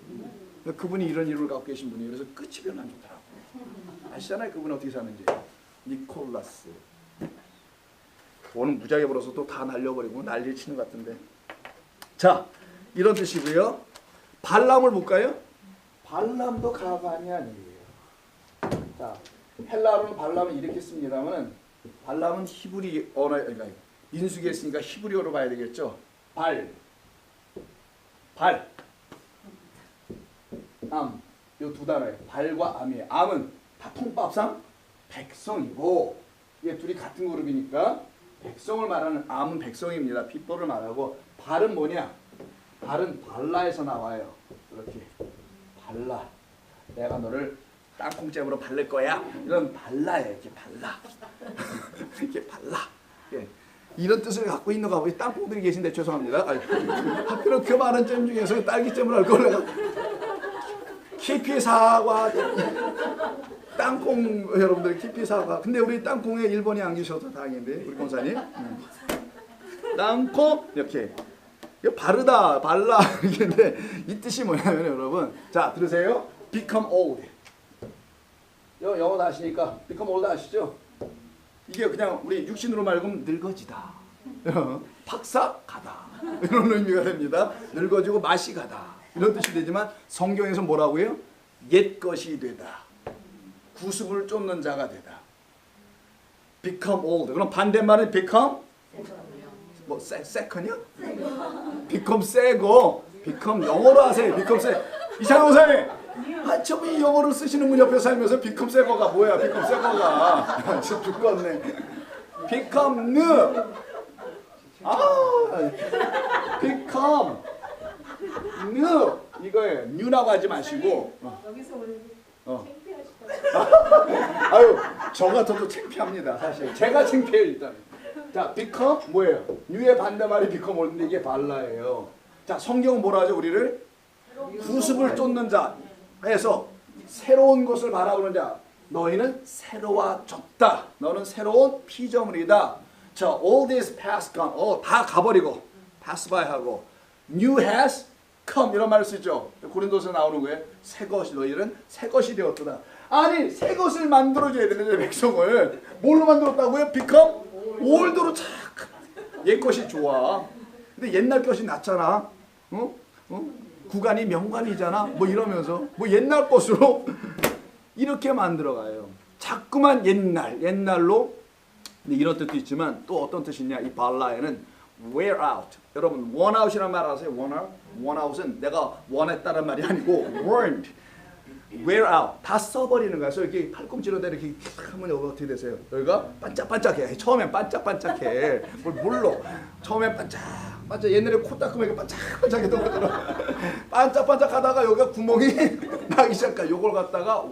그분이 이런 이름을 갖고 계신 분이에요. 그래서 끝이 별로 안 좋더라고요. 아시잖아요. 그분이 어떻게 사는지. 니콜라스. 오늘 무지하게 벌어서 또 다 날려버리고 난리 치는 것 같은데. 자, 이런 뜻이고요. 발람을 볼까요? 발람도 가관이 아니에요. 자, 헬라어로는 발람을 이렇게 씁니다만은 발람은 히브리 언어, 그러니까 민수기에 있으니까 히브리어로 봐야 되겠죠. 암, 이 두 단어예요. 발과 암이에요. 암은 다 통밥상 백성이고 이게 둘이 같은 그룹이니까 백성을 말하는 암은 백성입니다. 핏볼을 말하고 발은 뭐냐? 발은 발라에서 나와요. 이렇게 발라. 내가 너를 땅콩잼으로 바를 거야. 이런 발라예요. 이렇게 발라. 이렇게 발라. 예. 이런 뜻을 갖고 있는가 보니 땅콩들이 계신데 죄송합니다. 하필은 그 많은 잼 중에서 딸기잼을 할 걸 내가 키피 사과 땅콩 여러분들 키피 사과. 근데 우리 땅콩에 1번이 안 계셔서 다행인데 우리 권사님. 땅콩 이렇게 이거 바르다 발라 이게 이 뜻이 뭐냐면 여러분 자 들으세요. become old. 영어 다 아시니까 become old 아시죠? 이게 그냥 우리 육신으로 말하면 늙어지다. 박사 가다. 이런 의미가 됩니다. 늙어지고 맛이 가다. 이런 뜻이 되지만 성경에서 뭐라고요? 옛 것이 되다. 구습을 쫓는 자가 되다. become old. 그럼 반대말은 become 뭐 second이요? become 새거. become 영어로 하세요. become 새. 이창호 목사님. 한참 이 영어를 쓰시는 분 옆에 살면서 become 새거가 뭐야? become 새거가. 진짜 죽겠네. become new. become new. 이거예요. new라고 하지 마시고. 여기서 오늘 아유, 저 같아도 창피합니다. 사실 제가 창피해요 일단. 자, become 뭐예요? new의 반대말이 become 오는데 이게 발라예요. 자, 성경은 뭐라 하죠? 우리를 구습을 쫓는 자 해서 새로운 것을 바라보는 자. 너희는 새로워졌다. 너는 새로운 피조물이다. 자, all this past gone. 다 가버리고 pass by 하고 new has come 이런 말을 쓰죠. 고린도서 나오는 거예요. 새 것이 너희는 새 것이 되었구나. 아니 새 것을 만들어줘야 되는데 백성을 뭘로 만들었다고요? become old로 착. 옛 것이 좋아. 근데 옛날 것이 낫잖아. 구간이 명관이잖아. 뭐 이러면서 뭐 옛날 것으로 이렇게 만들어가요. 자꾸만 옛날로. 근데 이런 뜻도 있지만 또 어떤 뜻이냐? 이 발라에는 wear out. 여러분 worn out이라는 말 아세요? worn out? worn out은 내가 원했다는 말이 아니고 worn. wear out. 다 써버리는 거야. 그래서 이렇게 팔꿈치로 이렇게 하면 여기가 어떻게 되세요? 여기가 반짝반짝해. 처음엔 반짝반짝해. 몰라. 처음엔 반짝. 옛날에 코 닦으면 이렇게 반짝반짝했던 것처럼 반짝반짝하다가 여기가 구멍이 나기 시작해. 요걸 갖다가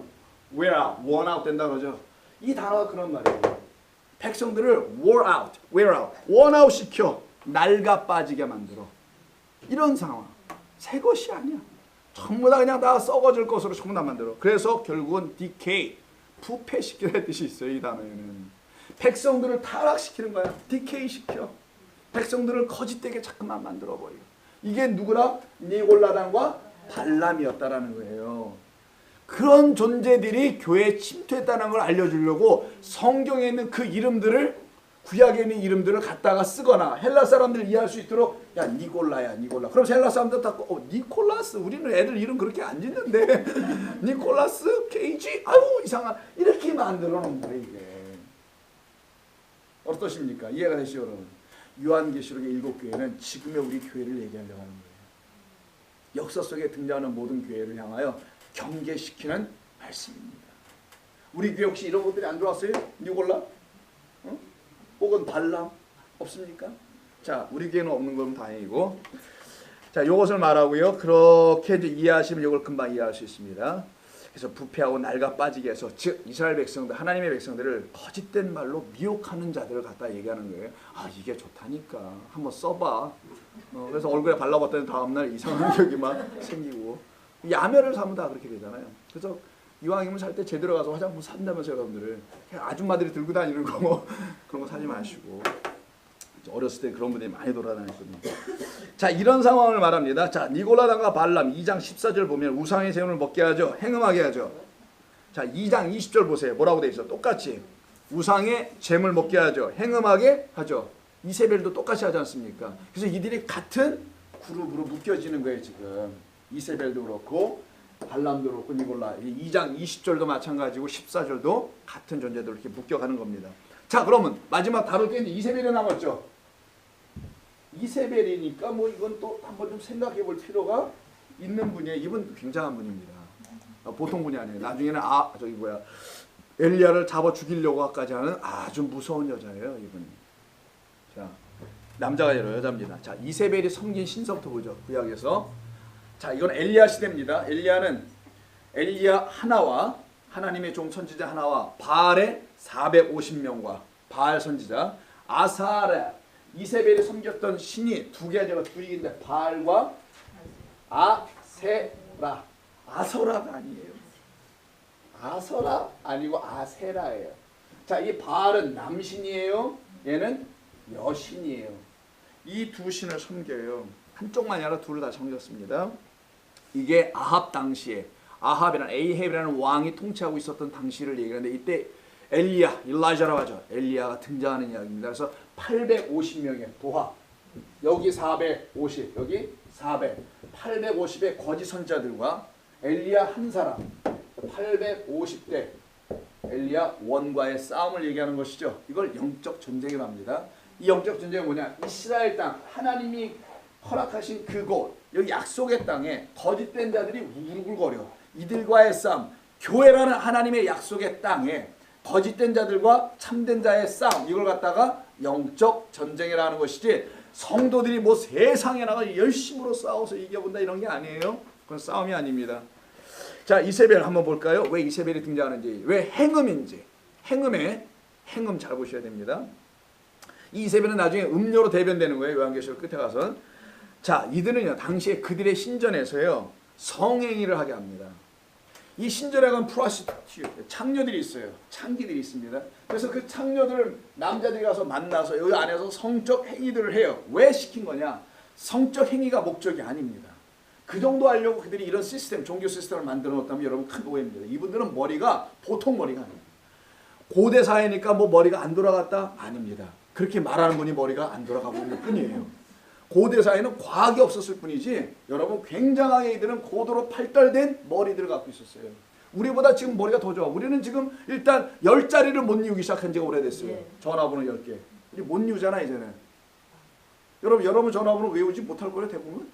wear out, worn out 된다 그러죠. 이 단어가 그런 말이에요. 백성들을 wear out, worn out 시켜 낡아 빠지게 만들어. 이런 상황. 새 것이 아니야. 전부 다 그냥 다 썩어질 것으로 전부 다 만들어. 그래서 결국은 decay, 부패시키는 뜻이 있어요. 이 단어에는. 백성들을 타락시키는 거야. decay 시켜. 백성들을 거짓되게 자꾸만 만들어버려. 이게 누구나 니골라단과 발람이었다라는 거예요. 그런 존재들이 교회에 침투했다는 걸 알려주려고 성경에 있는 그 이름들을 구약에 있는 이름들을 갖다가 쓰거나 헬라 사람들 이해할 수 있도록 야 니골라야 니골라. 그럼 헬라 사람들 다 니콜라스 우리는 애들 이름 그렇게 안 짓는데 니콜라스 케이지 아유 이상한 이렇게 만들어 놓은 거예요. 이게 어떠십니까? 이해가 되시죠 여러분? 요한계시록의 7교회는 지금의 우리 교회를 얘기하려고 하는 거예요. 역사 속에 등장하는 모든 교회를 향하여 경계시키는 말씀입니다. 우리 교회 혹시 이런 것들이 안 들어왔어요? 니골라? 혹은 발람? 없습니까? 자, 우리 교회는 없는 건 다행이고. 자, 요것을 말하고요. 그렇게 이제 이해하시면 이걸 금방 이해할 수 있습니다. 그래서 부패하고 낡아 빠지게 해서 즉 이스라엘 백성들, 하나님의 백성들을 거짓된 말로 미혹하는 자들을 갖다 얘기하는 거예요. 아, 이게 좋다니까. 한번 써봐. 그래서 얼굴에 발라봤더니 다음날 이상한 격이 막 생기고. 야매를 사면 다 그렇게 되잖아요. 그래서 이왕이면 살 때 제대로 가서 화장품 산다면서 여러분들 그냥 아줌마들이 들고 다니는 거 뭐 그런 거 사지 마시고. 어렸을 때 그런 분들이 많이 돌아다녔거든요. 자, 이런 상황을 말합니다. 자, 니골라단과 발람 2장 14절 보면 우상의 재물을 먹게 하죠. 행음하게 하죠. 자, 2장 20절 보세요. 뭐라고 돼 있어? 똑같이 우상의 재물 먹게 하죠. 행음하게 하죠. 이세벨도 똑같이 하지 않습니까? 그래서 이들이 같은 그룹으로 묶여지는 거예요. 지금 이세벨도 그렇고 발람도 그렇고 니골라 2장 20절도 마찬가지고 14절도 같은 존재들로 이렇게 묶여가는 겁니다. 자, 그러면 마지막 다룰 게 이세벨이 남았죠. 이세벨이니까 뭐 이건 또 한번 좀 생각해 볼 필요가 있는 분이에요. 이분 굉장한 분입니다. 보통 분이 아니에요. 나중에는 엘리야를 잡아 죽이려고까지 하는 아주 무서운 여자예요. 이분이. 자, 남자가 아니라 여자입니다. 자, 이세벨이 섬긴 신서부터 보죠. 구약에서. 자, 이건 엘리야 시대입니다. 엘리야는 엘리야 하나와 하나님의 종 선지자 하나와 바알의 450명과 바알 선지자 아사랴 이세벨이 섬겼던 신이 두 가지가 둘인데 바알과 아세라. 아서라가 아니에요. 아서라 아니고 아세라예요. 자, 이 바알은 남신이에요. 얘는 여신이에요. 이 두 신을 섬겨요. 한쪽만이 아니라 둘을 다 섬겼습니다. 이게 아합 당시에 아합이라는 에이헵이라는 왕이 통치하고 있었던 당시를 얘기하는데 이때 일라이자라고 하죠. 엘리야가 등장하는 이야기입니다. 그래서 850명의 도하, 여기 450, 여기 400, 850의 거짓 선자들과 엘리야 한 사람, 850대 엘리야 원과의 싸움을 얘기하는 것이죠. 이걸 영적 전쟁이라고 합니다. 이 영적 전쟁은 뭐냐? 이스라엘 땅, 하나님이 허락하신 그곳, 여기 약속의 땅에 거짓된 자들이 우글우글거려. 이들과의 싸움, 교회라는 하나님의 약속의 땅에 거짓된 자들과 참된 자의 싸움, 이걸 갖다가 영적 전쟁이라는 것이지 성도들이 뭐 세상에 나가 열심으로 싸워서 이겨본다 이런 게 아니에요. 그건 싸움이 아닙니다. 자, 이세벨 한번 볼까요? 왜 이세벨이 등장하는지, 왜 행음인지. 행음 잘 보셔야 됩니다. 이 이세벨은 나중에 음료로 대변되는 거예요. 요한계시록 끝에 가서. 자, 이들은요 당시에 그들의 신전에서요 성행위를 하게 합니다. 이 신전에 가면 프로스티튜트, 창녀들이 있어요. 창기들이 있습니다. 그래서 그 창녀들을 남자들이 가서 만나서 여기 안에서 성적 행위들을 해요. 왜 시킨 거냐? 성적 행위가 목적이 아닙니다. 그 정도 하려고 그들이 이런 시스템, 종교 시스템을 만들어 놓았다면 여러분 큰 오해입니다. 이분들은 머리가 보통 머리가 아닙니다. 고대 사회니까 뭐 머리가 안 돌아갔다? 아닙니다. 그렇게 말하는 분이 머리가 안 돌아가고 있는 뿐이에요. 고대 사회는 과학이 없었을 뿐이지 여러분 굉장하게 이들은 고도로 발달된 머리들을 갖고 있었어요. 우리보다 지금 머리가 더 좋아. 우리는 지금 일단 10자리를 못 이루기 시작한 지가 오래됐어요. 예. 전화번호 10개. 이제 못 이루잖아 이제는. 여러분 전화번호 외우지 못할 거예요 대부분.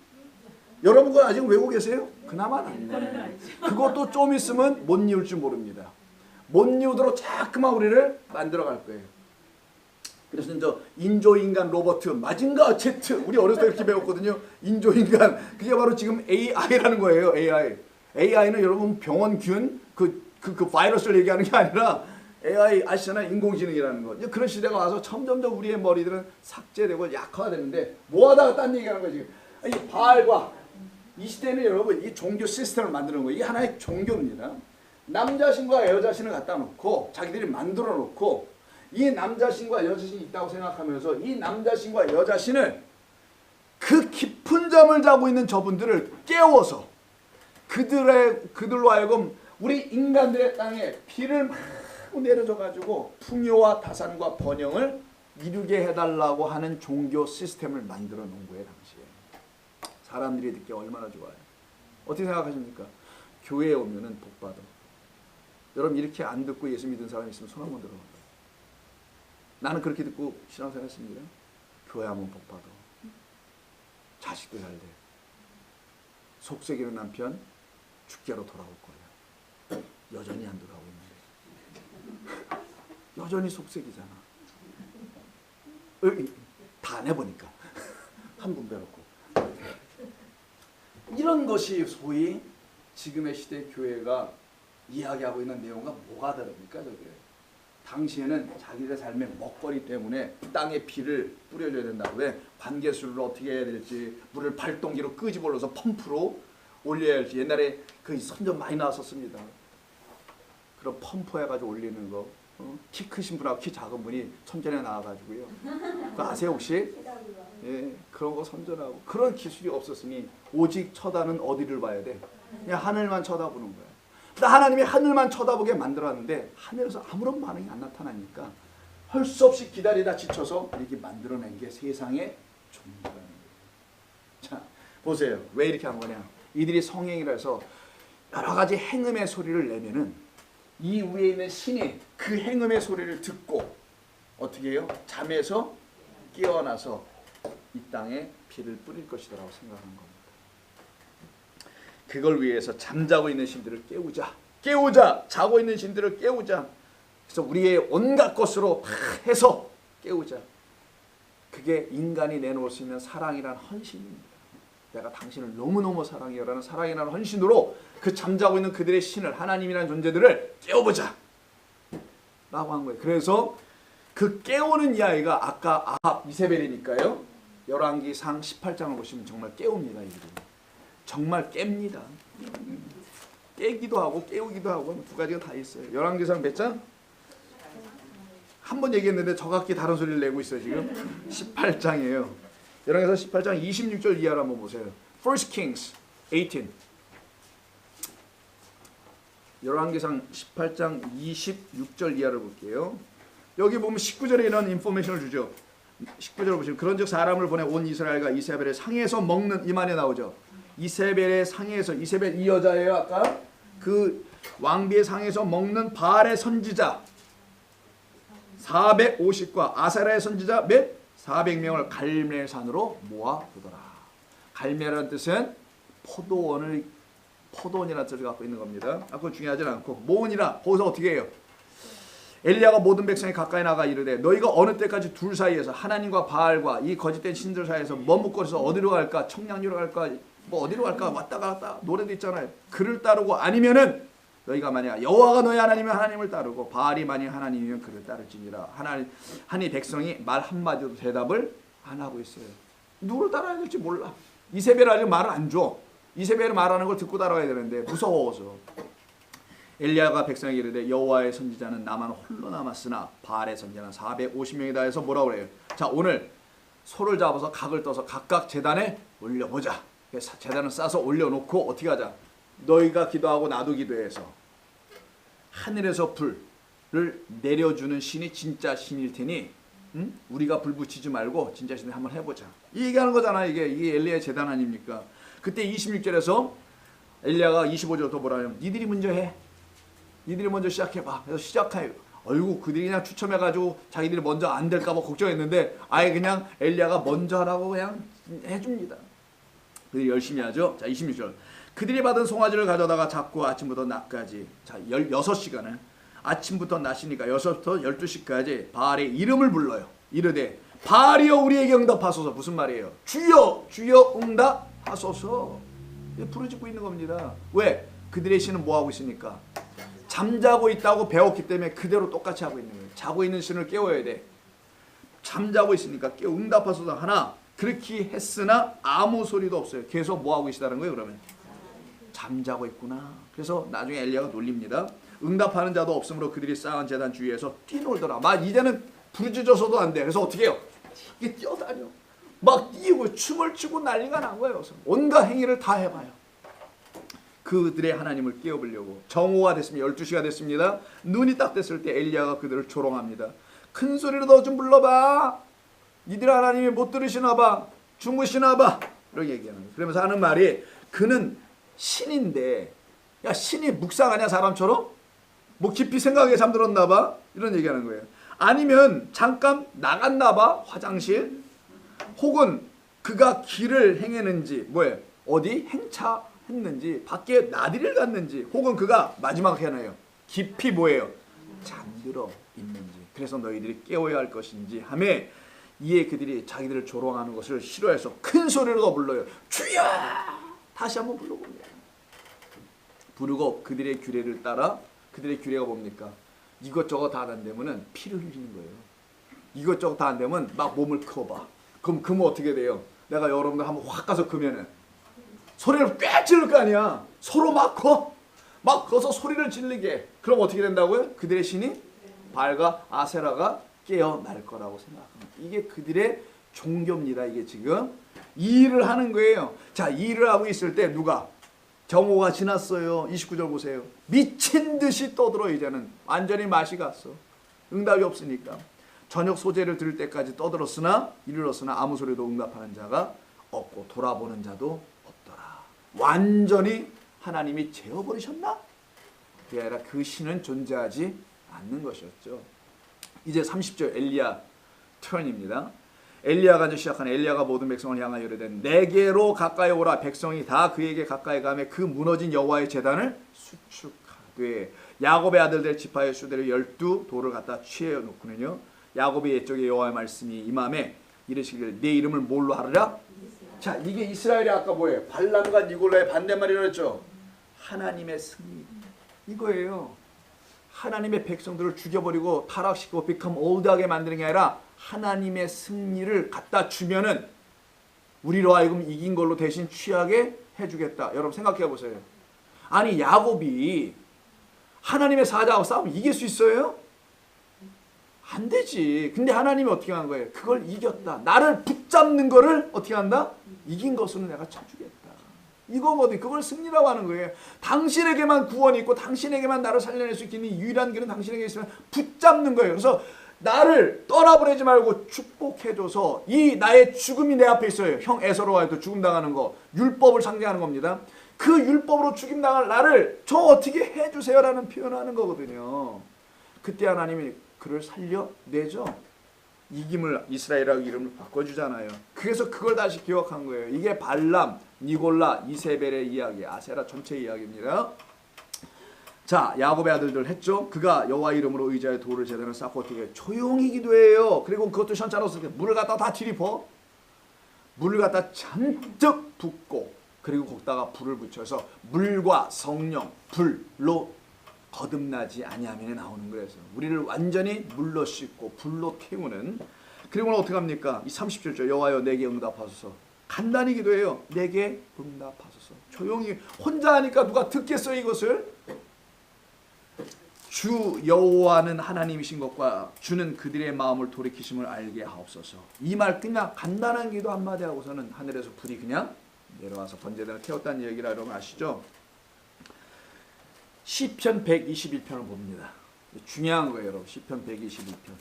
여러분 건 아직 외우고 계세요? 그나마 아니네. 그것도 좀 있으면 못 이룰 줄 모릅니다. 못 이루도록 자꾸만 우리를 만들어 갈 거예요. 그래서 이제 인조인간 로버트 마징가 제트 우리 어렸을 때 이렇게 배웠거든요. 인조인간 그게 바로 지금 AI라는 거예요. AI는 여러분 병원균 그 바이러스를 얘기하는 게 아니라 AI 아시잖아요. 인공지능이라는 거. 이제 그런 시대가 와서 점점점 우리의 머리들은 삭제되고 약화되는데 뭐하다가 딴 얘기하는 거지. 이 바알과 이 시대는 여러분 이 종교 시스템을 만드는 거예요. 이게 하나의 종교입니다. 남자신과 여자신을 갖다 놓고 자기들이 만들어 놓고 이 남자신과 여자신이 있다고 생각하면서 이 남자신과 여자신을 그 깊은 잠을 자고 있는 저분들을 깨워서 그들로 하여금 우리 인간들의 땅에 비를 막 내려줘가지고 풍요와 다산과 번영을 이루게 해달라고 하는 종교 시스템을 만들어 놓은 거예요. 당시에. 사람들이 듣기 얼마나 좋아요. 어떻게 생각하십니까? 교회에 오면은 복 받아. 여러분 이렇게 안 듣고 예수 믿은 사람 있으면 손 한번 들어봐. 나는 그렇게 듣고 신앙생활 했습니다. 교회 하면 복 받아. 자식도 잘 돼. 속썩이는 남편 죽게로 돌아올 거야. 여전히 안 돌아오고 있는데. 여전히 속썩이잖아. 다 안 해보니까. 한 분 배웠고. 이런 것이 소위 지금의 시대 교회가 이야기하고 있는 내용과 뭐가 다릅니까? 저게. 당시에는 자기들의 삶의 먹거리 때문에 땅에 비를 뿌려줘야 된다. 왜? 관계수를 어떻게 해야 될지 물을 발동기로 끄집어올려서 펌프로 올려야 할지. 옛날에 그 선전 많이 나왔었습니다. 그런 펌프 해가지고 올리는 거. 키 크신 분하고 키 작은 분이 선전에 나와가지고요. 그거 아세요 혹시? 예, 그런 거 선전하고. 그런 기술이 없었으니 오직 쳐다는 어디를 봐야 돼? 그냥 하늘만 쳐다보는 거야. 하나님이 하늘만 쳐다보게 만들었는데 하늘에서 아무런 반응이 안 나타나니까 할 수 없이 기다리다 지쳐서 이렇게 만들어낸 게 세상의 종교라는 거예요. 자, 보세요. 왜 이렇게 한 거냐. 이들이 성행위를 해서 여러 가지 행음의 소리를 내면은 이 위에 있는 신이 그 행음의 소리를 듣고 어떻게 해요? 잠에서 깨어나서 이 땅에 비를 뿌릴 것이라고 생각한 겁니다. 그걸 위해서 잠자고 있는 신들을 깨우자. 자고 있는 신들을 깨우자. 그래서 우리의 온갖 것으로 다 해서 깨우자. 그게 인간이 내놓을 수 있는 사랑이란 헌신입니다. 내가 당신을 너무너무 사랑해요라는 사랑이라는 헌신으로 그 잠자고 있는 그들의 신을 하나님이라는 존재들을 깨워보자 라고 한 거예요. 그래서 그 깨우는 이 아이가 아까 아합 이세벨이니까요. 열왕기상 18장을 보시면 정말 깨웁니다. 이들이. 정말 깹니다. 깨기도 하고 깨우기도 하고 두 가지가 다 있어요. 열왕기상 몇 장? 한 번 얘기했는데 저각기 다른 소리를 내고 있어요. 지금 18장이에요. 열왕기상 18장 26절 이하를 한번 보세요. First Kings 18. 열왕기상 18장 26절 이하를 볼게요. 여기 보면 19절에 이런 인포메이션을 주죠. 19절 보시면 그런즉 사람을 보내 온 이스라엘과 이세벨의 상에서 먹는 이 말이 나오죠. 이세벨의 상에서, 이세벨 이 여자예요. 아까 그 왕비의 상에서 먹는 바알의 선지자 450과 아세라의 선지자 몇? 400명을 갈멜산으로 모아두더라. 갈멜이라는 뜻은 포도원이라는 뜻을 갖고 있는 겁니다. 그거 중요하진 않고 모은이라 거기서 어떻게 해요? 엘리야가 모든 백성이 가까이 나가 이르되 너희가 어느 때까지 둘 사이에서 하나님과 바알과 이 거짓된 신들 사이에서 머뭇거려서 어디로 갈까? 청량리로 갈까? 뭐 어디로 갈까? 왔다 갔다 노래도 있잖아요. 그를 따르고 아니면은 너희가 만약 여호와가 너희 하나님이면 하나님을 따르고 바알이 만약 하나님이면 그를 따를지니라. 하니 백성이 말 한마디도 대답을 안 하고 있어요. 누구를 따라야 될지 몰라. 이세벨 아직 말을 안 줘. 이세벨이 말하는 걸 듣고 따라가야 되는데 무서워서. 엘리야가 백성에게 이르되 여호와의 선지자는 나만 홀로 남았으나 바알의 선지자는 450명이다 해서 뭐라고 그래요? 자, 오늘 소를 잡아서 각을 떠서 각각 제단에 올려보자. 제단을 싸서 올려놓고 어떻게 하자? 너희가 기도하고 나도 기도해서 하늘에서 불을 내려주는 신이 진짜 신일 테니 우리가 불 붙이지 말고 진짜 신을 한번 해보자. 이 얘기하는 거잖아. 이게 엘리야의 제단 아닙니까? 그때 26절에서 엘리야가 25절부터 뭐라 하냐면 니들이 먼저 해. 니들이 먼저 시작해봐. 그래서 시작해요. 어이구 그들이 그냥 추첨해가지고 자기들이 먼저 안 될까봐 걱정했는데 아예 그냥 엘리야가 먼저 하라고 그냥 해줍니다. 그들이 열심히 하죠. 자 26절 그들이 받은 송아지를 가져다가 잡고 아침부터 낮까지 자 16시간을 아침부터 낮이니까 6시부터 12시까지 바알의 이름을 불러요. 이르되 바알이여 우리에게 응답하소서. 무슨 말이에요? 주여 주여 응답하소서. 부르짖고 있는 겁니다. 왜? 그들의 신은 뭐하고 있으니까 잠자고 있다고 배웠기 때문에 그대로 똑같이 하고 있는 거예요. 자고 있는 신을 깨워야 돼. 잠자고 있으니까 응답하소서 하나 그렇게 했으나 아무 소리도 없어요. 계속 뭐하고 계시다는 거예요. 그러면 잠자고 있구나. 그래서 나중에 엘리야가 놀립니다. 응답하는 자도 없으므로 그들이 쌓은 제단 주위에서 뛰놀더라. 막 이제는 부르짖어서도 안 돼. 그래서 어떻게 해요? 이게 뛰어다녀. 막 뛰고 춤을 추고 난리가 난 거예요. 온갖 행위를 다 해봐요. 그들의 하나님을 깨워보려고 정오가 됐습니다. 12시가 됐습니다. 눈이 딱 됐을 때 엘리야가 그들을 조롱합니다. 큰 소리로 너 좀 불러봐. 니들 하나님이 못 들으시나 봐. 주무시나 봐. 이렇게 얘기하는 거예요. 그러면서 하는 말이 그는 신인데 야 신이 묵상하냐 사람처럼? 뭐 깊이 생각에 잠들었나 봐. 이런 얘기하는 거예요. 아니면 잠깐 나갔나 봐. 화장실. 혹은 그가 길을 행했는지 뭐예요? 어디 행차했는지 밖에 나들이를 갔는지 혹은 그가 마지막 해나요. 깊이 뭐예요? 잠들어 있는지. 그래서 너희들이 깨워야 할 것인지 하매 이에 그들이 자기들을 조롱하는 것을 싫어해서 큰 소리로 더 불러요. 주여! 다시 한번 불러봅니다. 부르고 그들의 규례를 따라 그들의 규례가 뭡니까? 이것저것 다 안 되면은 피를 흘리는 거예요. 이것저것 다 안 되면 막 몸을 커봐. 그럼 그면 어떻게 돼요? 내가 여러분들 한번 확 가서 그면은 소리를 꽤 지를 거 아니야. 서로 막 커. 막 커서 소리를 지르게. 그럼 어떻게 된다고요? 그들의 신이 바알과 아세라가 깨어날 거라고 생각합니다. 이게 그들의 종교입니다. 이게 지금 이 일을 하는 거예요. 자, 이 일을 하고 있을 때 누가? 정오가 지났어요. 29절 보세요. 미친 듯이 떠들어. 이제는 완전히 맛이 갔어. 응답이 없으니까. 저녁 소재를 들을 때까지 떠들었으나 이르렀으나 아무 소리도 응답하는 자가 없고 돌아보는 자도 없더라. 완전히 하나님이 재워버리셨나? 그게 아니라 그 신은 존재하지 않는 것이었죠. 이제 30절 엘리야 턴입니다. 엘리야가 이제 시작하는 엘리야가 모든 백성을 향하여 이르되 내게로 가까이 오라. 백성이 다 그에게 가까이 가며 그 무너진 여호와의 제단을 수축하되 야곱의 아들들 지파의 수대를 12돌을 갖다 취해 놓고는요. 야곱의 옛적의 여호와의 말씀이 임함에 이르시기를 내 이름을 뭘로 하리라? 자, 이게 이스라엘이 아까 뭐예요? 발람과 니골라의 반대말이라고 했죠. 하나님의 승리 이거예요. 하나님의 백성들을 죽여버리고 타락시키고 become old하게 만드는 게 아니라 하나님의 승리를 갖다 주면은 우리로 하여금 이긴 걸로 대신 취하게 해주겠다. 여러분 생각해 보세요. 아니 야곱이 하나님의 사자하고 싸우면 이길 수 있어요? 안 되지. 근데 하나님이 어떻게 한 거예요? 그걸 이겼다. 나를 붙잡는 거를 어떻게 한다? 이긴 것으로 내가 쳐주겠다. 이거거든. 그걸 승리라고 하는 거예요. 당신에게만 구원이 있고 당신에게만 나를 살려낼 수 있는 유일한 길은 당신에게 있으면 붙잡는 거예요. 그래서 나를 떠나보내지 말고 축복해줘서 이 나의 죽음이 내 앞에 있어요. 형 에서로 와도 죽음 당하는 거. 율법을 상징하는 겁니다. 그 율법으로 죽임 당할 나를 저 어떻게 해주세요라는 표현을 하는 거거든요. 그때 하나님이 그를 살려내죠. 이김을 이스라엘이라고 이름을 바꿔주잖아요. 그래서 그걸 다시 기억한 거예요. 이게 발람, 니골라, 이세벨의 이야기, 아세라 전체 이야기입니다. 자, 야곱의 아들들 했죠. 그가 여호와 이름으로 의자의 돌을 제대로 쌓고 어떻게 조용히 기도해요. 그리고 그것도 현찰로서 물을 갖다 다 들이퍼. 물을 갖다 잔뜩 붓고 그리고 거기다가 불을 붙여서 물과 성령, 불로 거듭나지 아니하면에 나오는 거예요. 우리를 완전히 물로 씻고 불로 태우는. 그리고는 어떻게 합니까? 이 30절죠. 여호와여 내게 응답하소서. 간단히 기도해요. 내게 응답하소서. 조용히 혼자 하니까 누가 듣겠어요 이것을? 주 여호와는 하나님이신 것과 주는 그들의 마음을 돌이키심을 알게 하옵소서. 이 말 그냥 간단한 기도 한마디 하고서는 하늘에서 불이 그냥 내려와서 번제단을 태웠다는 얘기라 여러분 아시죠? 시편 121편을 봅니다. 중요한 거예요 여러분. 시편 121편.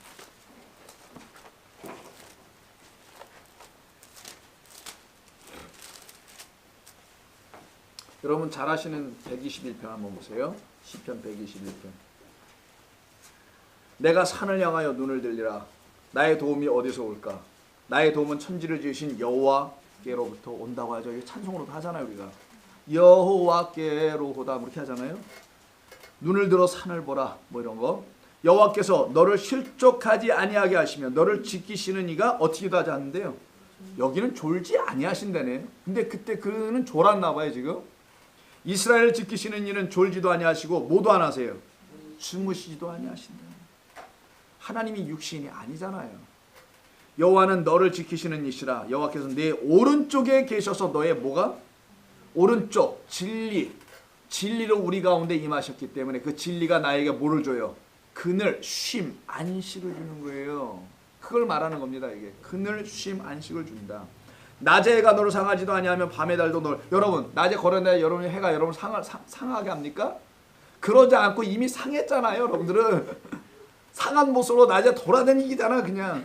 여러분 잘 아시는 121편 한번 보세요. 시편 121편. 내가 산을 향하여 눈을 들리라. 나의 도움이 어디서 올까? 나의 도움은 천지를 지으신 여호와께로부터 온다고 하죠. 이게 찬송으로도 하잖아요 우리가. 여호와께로다 이렇게 하잖아요. 눈을 들어 산을 보라 뭐 이런 거. 여호와께서 너를 실족하지 아니하게 하시며 너를 지키시는 이가 어떻게도 하지 않는데요. 여기는 졸지 아니하신다네. 근데 그때 그는 졸았나 봐요 지금. 이스라엘을 지키시는 이는 졸지도 아니하시고 뭐도 안 하세요. 주무시지도 아니하신다. 하나님이 육신이 아니잖아요. 여호와는 너를 지키시는 이시라. 여호와께서 내 오른쪽에 계셔서 너의 뭐가? 오른쪽 진리로 우리 가운데 임하셨기 때문에 그 진리가 나에게 뭐를 줘요? 그늘, 쉼, 안식을 주는 거예요. 그걸 말하는 겁니다. 이게 그늘, 쉼, 안식을 준다. 낮에 해가 너를 상하지도 아니하면 밤의 달도 너를. 여러분 낮에 걸어내야 여러분의 해가 여러분 상하게 합니까? 그러지 않고 이미 상했잖아요. 여러분들은 상한 모습으로 낮에 돌아다니기잖아 그냥.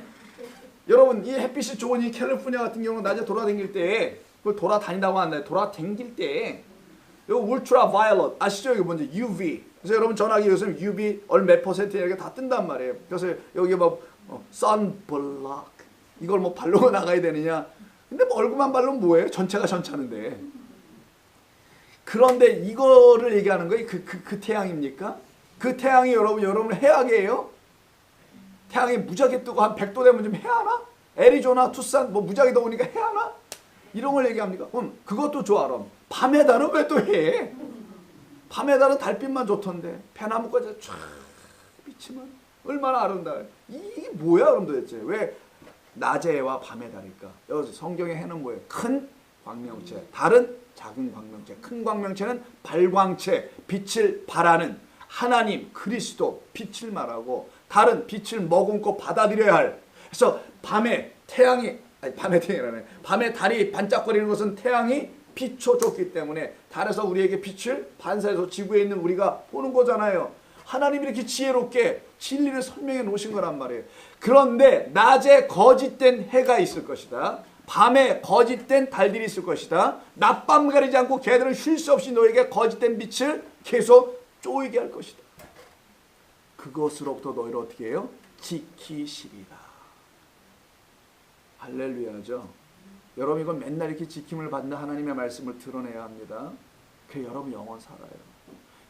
여러분 이 햇빛이 좋은 이 캘리포니아 같은 경우는 낮에 돌아다닐 때 그걸 돌아다닌다고 하는데 돌아다닐 때 이거 울트라 바이올렛 아시죠? 이거 뭔지 UV. 그래서 여러분 전화기 요즘 UV 몇 퍼센트 이렇게 다 뜬단 말이에요. 그래서 여기 뭐 선블록 이걸 뭐 바르고 나가야 되느냐. 근데 뭐 얼굴만 바르면 뭐예요? 전체가 전차는데. 그런데 이거를 얘기하는 거예요. 그 태양입니까? 그 태양이 여러분 해악이에요? 태양이 무지하게 뜨고 한 100도 되면 좀 해하나? 애리조나, 투싼 뭐 무지하게 더우니까 해하나? 이런 걸 얘기합니까? 그것도 좋아. 그럼 밤의 달은 왜 또 해? 밤의 달은 달빛만 좋던데 배나무까지 쫙 비치면 얼마나 아름다워요. 이게 뭐야 그럼 도대체? 왜 낮의 해와 밤의 달일까? 여기서 성경의 해는 뭐예요? 큰 광명체. 달은 작은 광명체. 큰 광명체는 발광체, 빛을 발하는 하나님, 그리스도, 빛을 말하고 달은 빛을 머금고 받아들여야 할. 그래서 밤에 달이 반짝거리는 것은 태양이 비춰줬기 때문에 달에서 우리에게 빛을 반사해서 지구에 있는 우리가 보는 거잖아요. 하나님이 이렇게 지혜롭게 진리를 설명해 놓으신 거란 말이에요. 그런데 낮에 거짓된 해가 있을 것이다. 밤에 거짓된 달들이 있을 것이다. 낮밤 가리지 않고 걔들은 쉴 수 없이 너에게 거짓된 빛을 계속 쪼이게 할 것이다. 그것으로부터 너희를 어떻게 해요? 지키시리라. 할렐루야죠. 여러분 이건 맨날 이렇게 지킴을 받는 하나님의 말씀을 드러내야 합니다. 그래 여러분 영혼 살아요.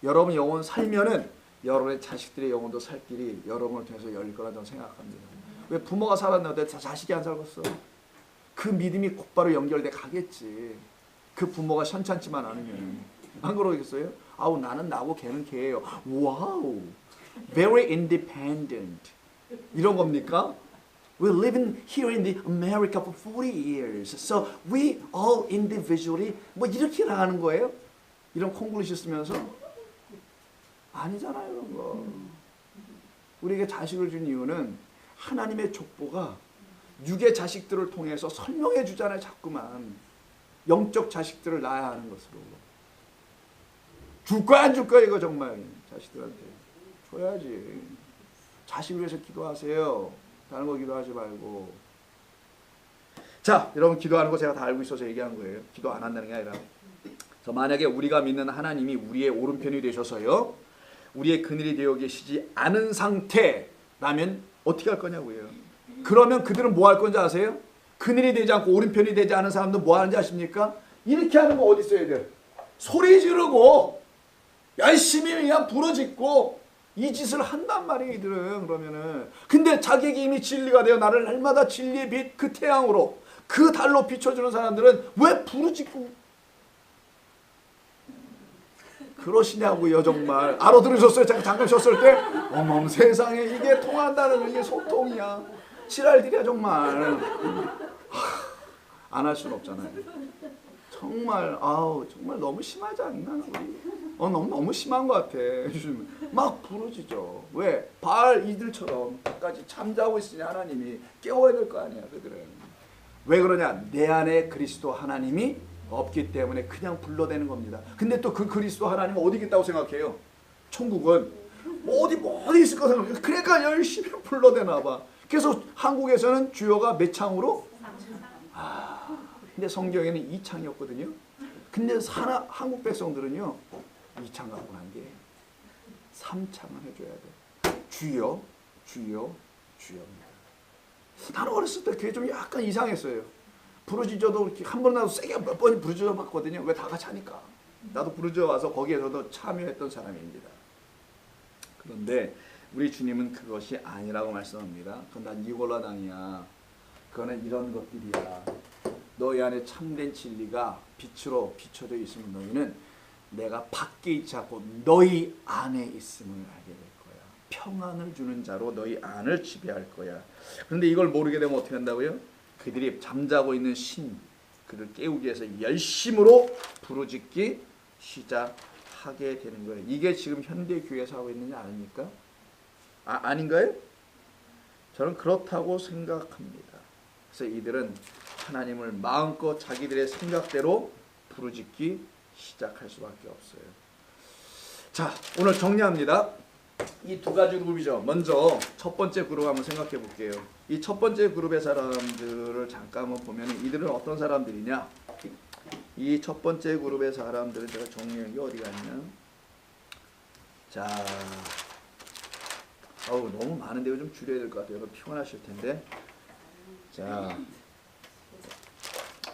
여러분 영혼 살면은 여러분의 자식들의 영혼도 살 길이 여러분을 통해서 열릴 거라 저는 생각합니다. 왜 부모가 살았는데 자식이 안 살겠어? 그 믿음이 곧바로 연결돼 가겠지. 그 부모가 현찮지만 않으면. 안 그러겠어요? 아우 나는 나고 걔는 걔예요. 와우. very independent. 이런 겁니까? We're living here in the America for 40 years. So we all individually 뭐 이렇게 나가는 거예요? 이런 콩글리시 쓰면서? 아니잖아요, 이런 거. 우리에게 자식을 준 이유는 하나님의 족보가 육의 자식들을 통해서 설명해 주잖아요, 자꾸만. 영적 자식들을 낳아야 하는 것으로. 줄 거야, 안 줄 거야, 이거 정말. 자식들한테. 줘야지. 자식을 위해서 기도하세요. 다른 거 기도하지 말고. 자, 여러분 기도하는 거 제가 다 알고 있어서 얘기한 거예요. 기도 안 한다는 게 아니라. 그래서 만약에 우리가 믿는 하나님이 우리의 오른편이 되셔서요, 우리의 그늘이 되어 계시지 않은 상태라면 어떻게 할 거냐고요. 그러면 그들은 뭐 할 건지 아세요? 그늘이 되지 않고 오른편이 되지 않은 사람들 뭐 하는지 아십니까? 이렇게 하는 거 어디 있어야 돼요? 소리 지르고 열심히 그냥 부르짖고 이 짓을 한단 말이에요, 이들은. 그러면은 근데 자기에게 이미 진리가 되어 나를 날마다 진리의 빛 그 태양으로 그 달로 비춰주는 사람들은 왜 부르짖고 그러시냐고요, 정말. 알아들으셨어요? 잠깐 쉬었을 때? 어머 세상에, 이게 통한다는 이게 소통이야. 지랄들이야 정말. 안 할 수는 없잖아요. 정말 정말 너무 심하지 않나 우리? 너무 심한 것 같아. 막 부르짖죠. 왜? 바알 이들처럼 끝까지 잠자고 있으니 하나님이 깨워야 될 거 아니야, 그들은. 왜 그러냐? 내 안에 그리스도 하나님이 없기 때문에 그냥 불러대는 겁니다. 근데 또 그 그리스도 하나님은 어디 있다고 생각해요? 천국은 어디 있을 거 생각해요. 그러니까 열심히 불러대나 봐. 그래서 한국에서는 주여가 몇 창으로? 근데 성경에는 2창이었거든요. 근데 한국 백성들은요, 2창 갖고 난 게 3창을 해줘야 돼. 주여, 주여, 주여입니다. 나는 어렸을 때 그게 좀 약간 이상했어요. 부르짖어도 이렇게 한 번 나도 세게 몇 번 부르짖어 봤거든요. 왜 다 같이 하니까. 나도 부르짖어 와서 거기에서도 참여했던 사람입니다. 그런데 우리 주님은 그것이 아니라고 말씀합니다. 그건 난 니골라당이야. 그거는 이런 것들이야. 너희 안에 참된 진리가 빛으로 비춰져 있으면 너희는 내가 밖에 있지 않고 너희 안에 있음을 알게 될 거야. 평안을 주는 자로 너희 안을 지배할 거야. 그런데 이걸 모르게 되면 어떻게 한다고요? 그들이 잠자고 있는 그를 깨우기 위해서 열심으로 부르짖기 시작하게 되는 거예요. 이게 지금 현대 교회에서 하고 있는 게 아닙니까? 아닌가요? 저는 그렇다고 생각합니다. 그래서 이들은 하나님을 마음껏 자기들의 생각대로 부르짖기 시작할 수밖에 없어요. 자, 오늘 정리합니다. 이 두 가지 그룹이죠. 먼저 첫 번째 그룹 한번 생각해 볼게요. 이 첫 번째 그룹의 사람들을 잠깐 보면 이들은 어떤 사람들이냐? 이 첫 번째 그룹의 사람들은 제가 정리한 게 어디 갔냐? 자, 너무 많은데 좀 줄여야 될 것 같아요. 여러분 피곤하실 텐데.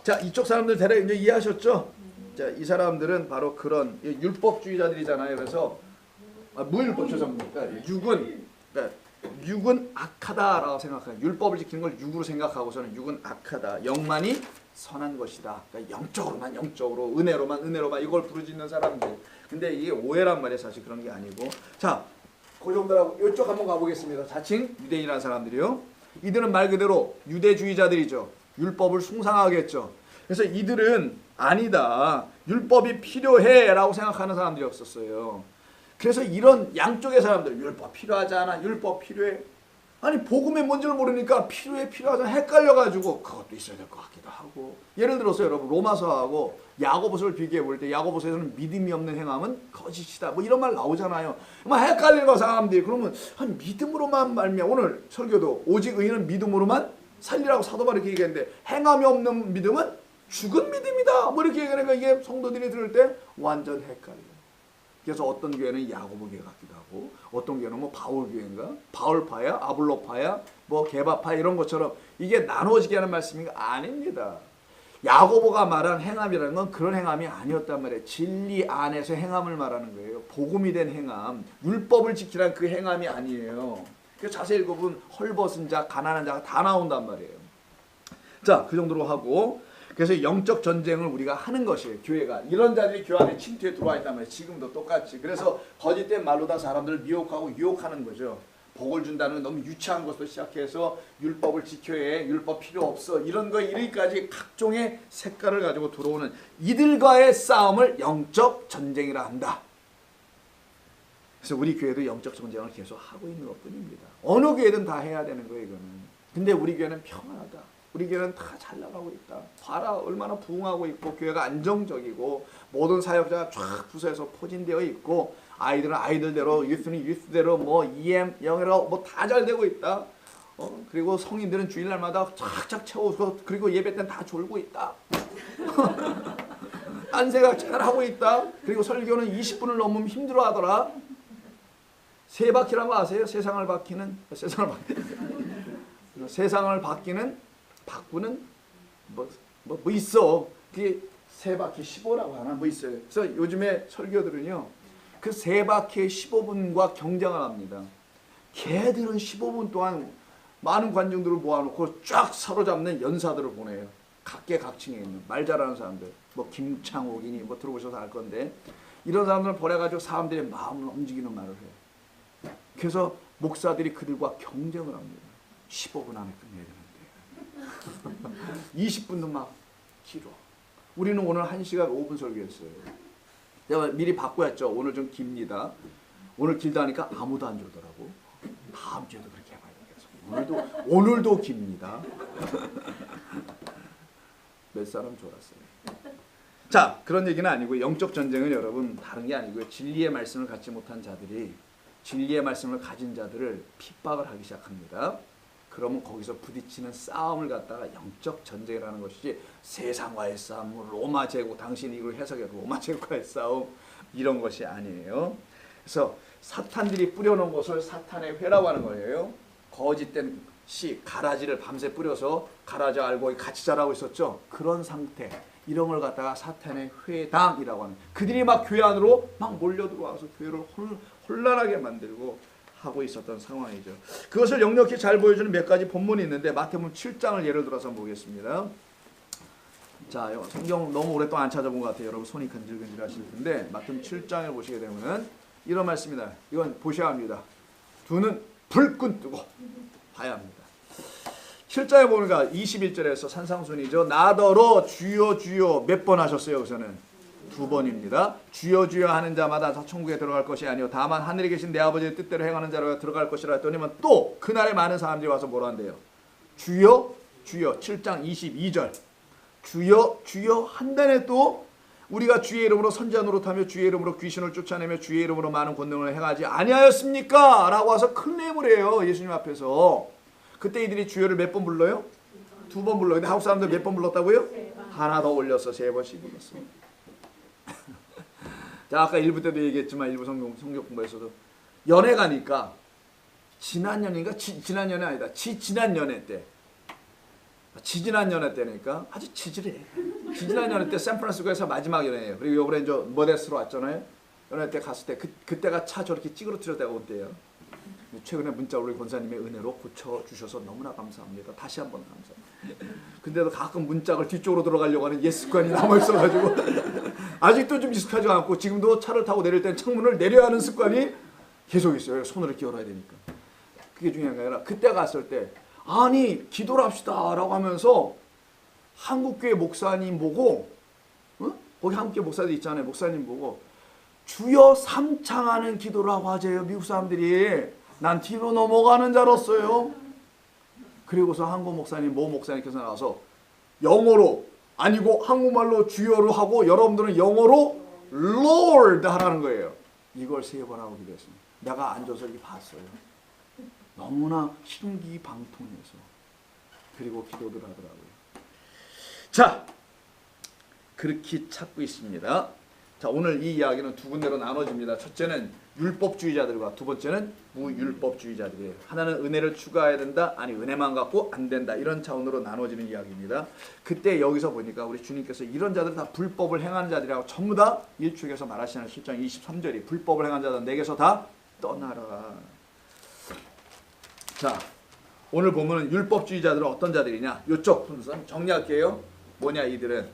자, 이쪽 사람들 대략 이제 이해하셨죠? 자, 이 사람들은 바로 그런 율법주의자들이잖아요. 그래서 무율법 죄송합니다. 육은 악하다라고 생각해요. 율법을 지키는 걸 육으로 생각하고서는 육은 악하다. 영만이 선한 것이다. 그러니까 영적으로 은혜로만 이걸 부르짖는 사람들. 근데 이게 오해란 말이에요. 사실 그런 게 아니고. 자, 그 정도라고 이쪽 한번 가보겠습니다. 자칭 유대인이라는 사람들이요. 이들은 말 그대로 유대주의자들이죠. 율법을 숭상하겠죠. 그래서 이들은 아니다. 율법이 필요해라고 생각하는 사람들이었었어요. 그래서 이런 양쪽의 사람들 율법 필요하지 않아? 율법 필요해? 아니 복음의 뭔지를 모르니까 필요하잖아. 헷갈려가지고 그것도 있어야 될 것 같기도 하고. 예를 들어서 여러분 로마서하고 야고보서를 비교해 볼 때 야고보서에서는 믿음이 없는 행함은 거짓이다. 뭐 이런 말 나오잖아요. 막 헷갈리는 거 사람들이. 그러면 한 믿음으로만 말미암아. 오늘 설교도 오직 의인은 믿음으로만 살리라고 사도 바울이 이렇게 얘기했는데 행함이 없는 믿음은 죽은 믿음이다. 뭐 이렇게 얘기하니까 이게 성도들이 들을 때 완전 헷갈려. 그래서 어떤 교회는 야고보 교회 같기도 하고 어떤 교회는 뭐 바울 교회인가? 바울파야? 아볼로파야? 뭐 게바파 이런 것처럼 이게 나눠지게 하는 말씀이 아닙니다. 야고보가 말한 행함이라는 건 그런 행함이 아니었단 말이에요. 진리 안에서 행함을 말하는 거예요. 복음이 된 행함, 율법을 지키라는 그 행함이 아니에요. 그래서 자세히 읽어보면 헐벗은 자, 가난한 자가 다 나온단 말이에요. 자, 그 정도로 하고 그래서 영적 전쟁을 우리가 하는 것이에요. 교회가. 이런 자들이 교회 안에 침투해 들어와 있단 말이에요. 지금도 똑같이. 그래서 거짓된 말로 다 사람들을 미혹하고 유혹하는 거죠. 복을 준다는 너무 유치한 것부터 시작해서 율법을 지켜야 해, 율법 필요 없어, 이런 거 이르기까지 각종의 색깔을 가지고 들어오는 이들과의 싸움을 영적 전쟁이라 한다. 그래서 우리 교회도 영적 전쟁을 계속 하고 있는 것뿐입니다. 어느 교회든 다 해야 되는 거예요, 이거는. 근데 우리 교회는 평안하다. 우리 교회는 다 잘 나가고 있다. 봐라, 얼마나 부흥하고 있고 교회가 안정적이고 모든 사역자가 쫙 부서에서 포진되어 있고 아이들은 아이들대로, 유스는 유스대로, 뭐 EM, 영어로 뭐 다 잘 되고 있다. 그리고 성인들은 주일날마다 쫙쫙 채워서 그리고 예배 때는 다 졸고 있다. 딴 생각 잘 하고 있다. 그리고 설교는 20분을 넘으면 힘들어하더라. 세 바퀴라는 거 아세요? 세상을 바꾸는 바꾸는 뭐 있어. 그게 세 바퀴 15라고 하나 뭐 있어요. 그래서 요즘에 설교들은요, 그 세 바퀴의 15분과 경쟁을 합니다. 걔들은 15분 동안 많은 관중들을 모아놓고 쫙 사로잡는 연사들을 보내요. 각계각층에 있는 말 잘하는 사람들, 뭐 김창옥이니 뭐 들어보셔서 알 건데, 이런 사람들을 보내가지고 사람들의 마음을 움직이는 말을 해요. 그래서 목사들이 그들과 경쟁을 합니다. 15분 안에 끝내야 되는데 20분도 막 길어. 우리는 오늘 1시간 5분 설교했어요. 내가 미리 바꿔왔죠. 오늘 좀 깁니다. 오늘 길다 하니까 아무도 안 주더라고. 다음 주에도 그렇게 해봐요. 오늘도 깁니다. 몇 사람 졸았어요. 자, 그런 얘기는 아니고, 영적 전쟁은 여러분 다른 게 아니고요. 진리의 말씀을 갖지 못한 자들이 진리의 말씀을 가진 자들을 핍박을 하기 시작합니다. 그러면 거기서 부딪히는 싸움을 갖다가 영적 전쟁이라는 것이지, 세상과의 싸움, 로마 제국, 당신이 이걸 해석해, 로마 제국과의 싸움, 이런 것이 아니에요. 그래서 사탄들이 뿌려놓은 것을 사탄의 회라고 하는 거예요. 거짓된 씨, 가라지를 밤새 뿌려서 가라지 알고 같이 자라고 있었죠. 그런 상태, 이런 걸 갖다가 사탄의 회당이라고 하는, 그들이 막 교회 안으로 막 몰려 들어와서 교회를 혼란하게 만들고 하고 있었던 상황이죠. 그것을 역력히 잘 보여주는 몇 가지 본문이 있는데, 마태복음 7장을 예를 들어서 보겠습니다. 자, 성경 너무 오랫동안 안 찾아본 것 같아요. 여러분 손이 근질근질 하실 텐데, 마태복음 7장을 보시게 되면은 이런 말씀입니다. 이건 보셔야 합니다. 두 눈 불끈 뜨고 봐야 합니다. 7장에 보니까 21절에서 산상순이죠. 나더러 주여 주여 몇 번 하셨어요? 여기서는 2번입니다. 주여 주여 하는 자마다 다 천국에 들어갈 것이 아니요 다만 하늘에 계신 내 아버지의 뜻대로 행하는 자로 들어갈 것이라 했더니만, 또 그날에 많은 사람들이 와서 뭐라 한대요? 주여 주여. 7장 22절 주여 주여 한다네. 또 우리가 주의 이름으로 선지자 노릇하며 주의 이름으로 귀신을 쫓아내며 주의 이름으로 많은 권능을 행하지 아니하였습니까? 라고 와서 클레임을 해요. 예수님 앞에서. 그때 이들이 주여를 몇 번 불러요? 2번 불러요. 근데 한국 사람들 몇 번 불렀다고요? 하나 더 올려서 3번씩 불렀습니다. 자, 아까 1부 때도 얘기했지만, 1부 성경 공부에서도 연애 가니까 지난 연애 아니다. 지난 연애 때, 지지난 연애 때니까 아주 치질해. 지지난 연애 때 샌프란시스코에서 마지막 연애예요. 그리고 이번에 이제 모데스로 왔잖아요. 연애 때 갔을 때 그때가 차 저렇게 찌그러뜨렸다가 온 때예요. 최근에 문자 우리 권사님의 은혜로 고쳐주셔서 너무나 감사합니다. 다시 한번 감사합니다. 근데도 가끔 문짝을 뒤쪽으로 들어가려고 하는 옛 습관이 남아있어가지고 아직도 좀 익숙하지 않고, 지금도 차를 타고 내릴 땐 창문을 내려야 하는 습관이 계속 있어요. 손으로 이렇게 열어야 되니까. 그게 중요한 게 아니라, 그때 갔을 때 아니 기도를 합시다 라고 하면서 한국교회 목사님 보고, 거기 한국교회 목사들 있잖아요. 목사님 보고 주여 삼창하는 기도를 하고 하재요. 미국 사람들이. 난 뒤로 넘어가는 줄 알았어요. 그리고서 한국 목사님, 모 목사님께서 나와서 영어로, 아니고 한국말로 주여로 하고, 여러분들은 영어로 Lord 하라는 거예요. 이걸 3번 하고 기도했습니다. 내가 앉아서 이렇게 봤어요. 너무나 신기방통해서. 그리고 기도를 하더라고요. 자, 그렇게 찾고 있습니다. 자, 오늘 이 이야기는 두 군데로 나눠집니다. 첫째는 율법주의자들과 두 번째는 무율법주의자들이에요. 하나는 은혜를 추가해야 된다, 아니 은혜만 갖고 안 된다, 이런 차원으로 나눠지는 이야기입니다. 그때 여기서 보니까 우리 주님께서 이런 자들은 다 불법을 행하는 자들이라고 전부 다 일축에서 말하시는 7장 23절이 불법을 행하는 자들 내게서 다 떠나라. 자, 오늘 보면은 율법주의자들은 어떤 자들이냐? 이쪽 순서 정리할게요. 뭐냐, 이들은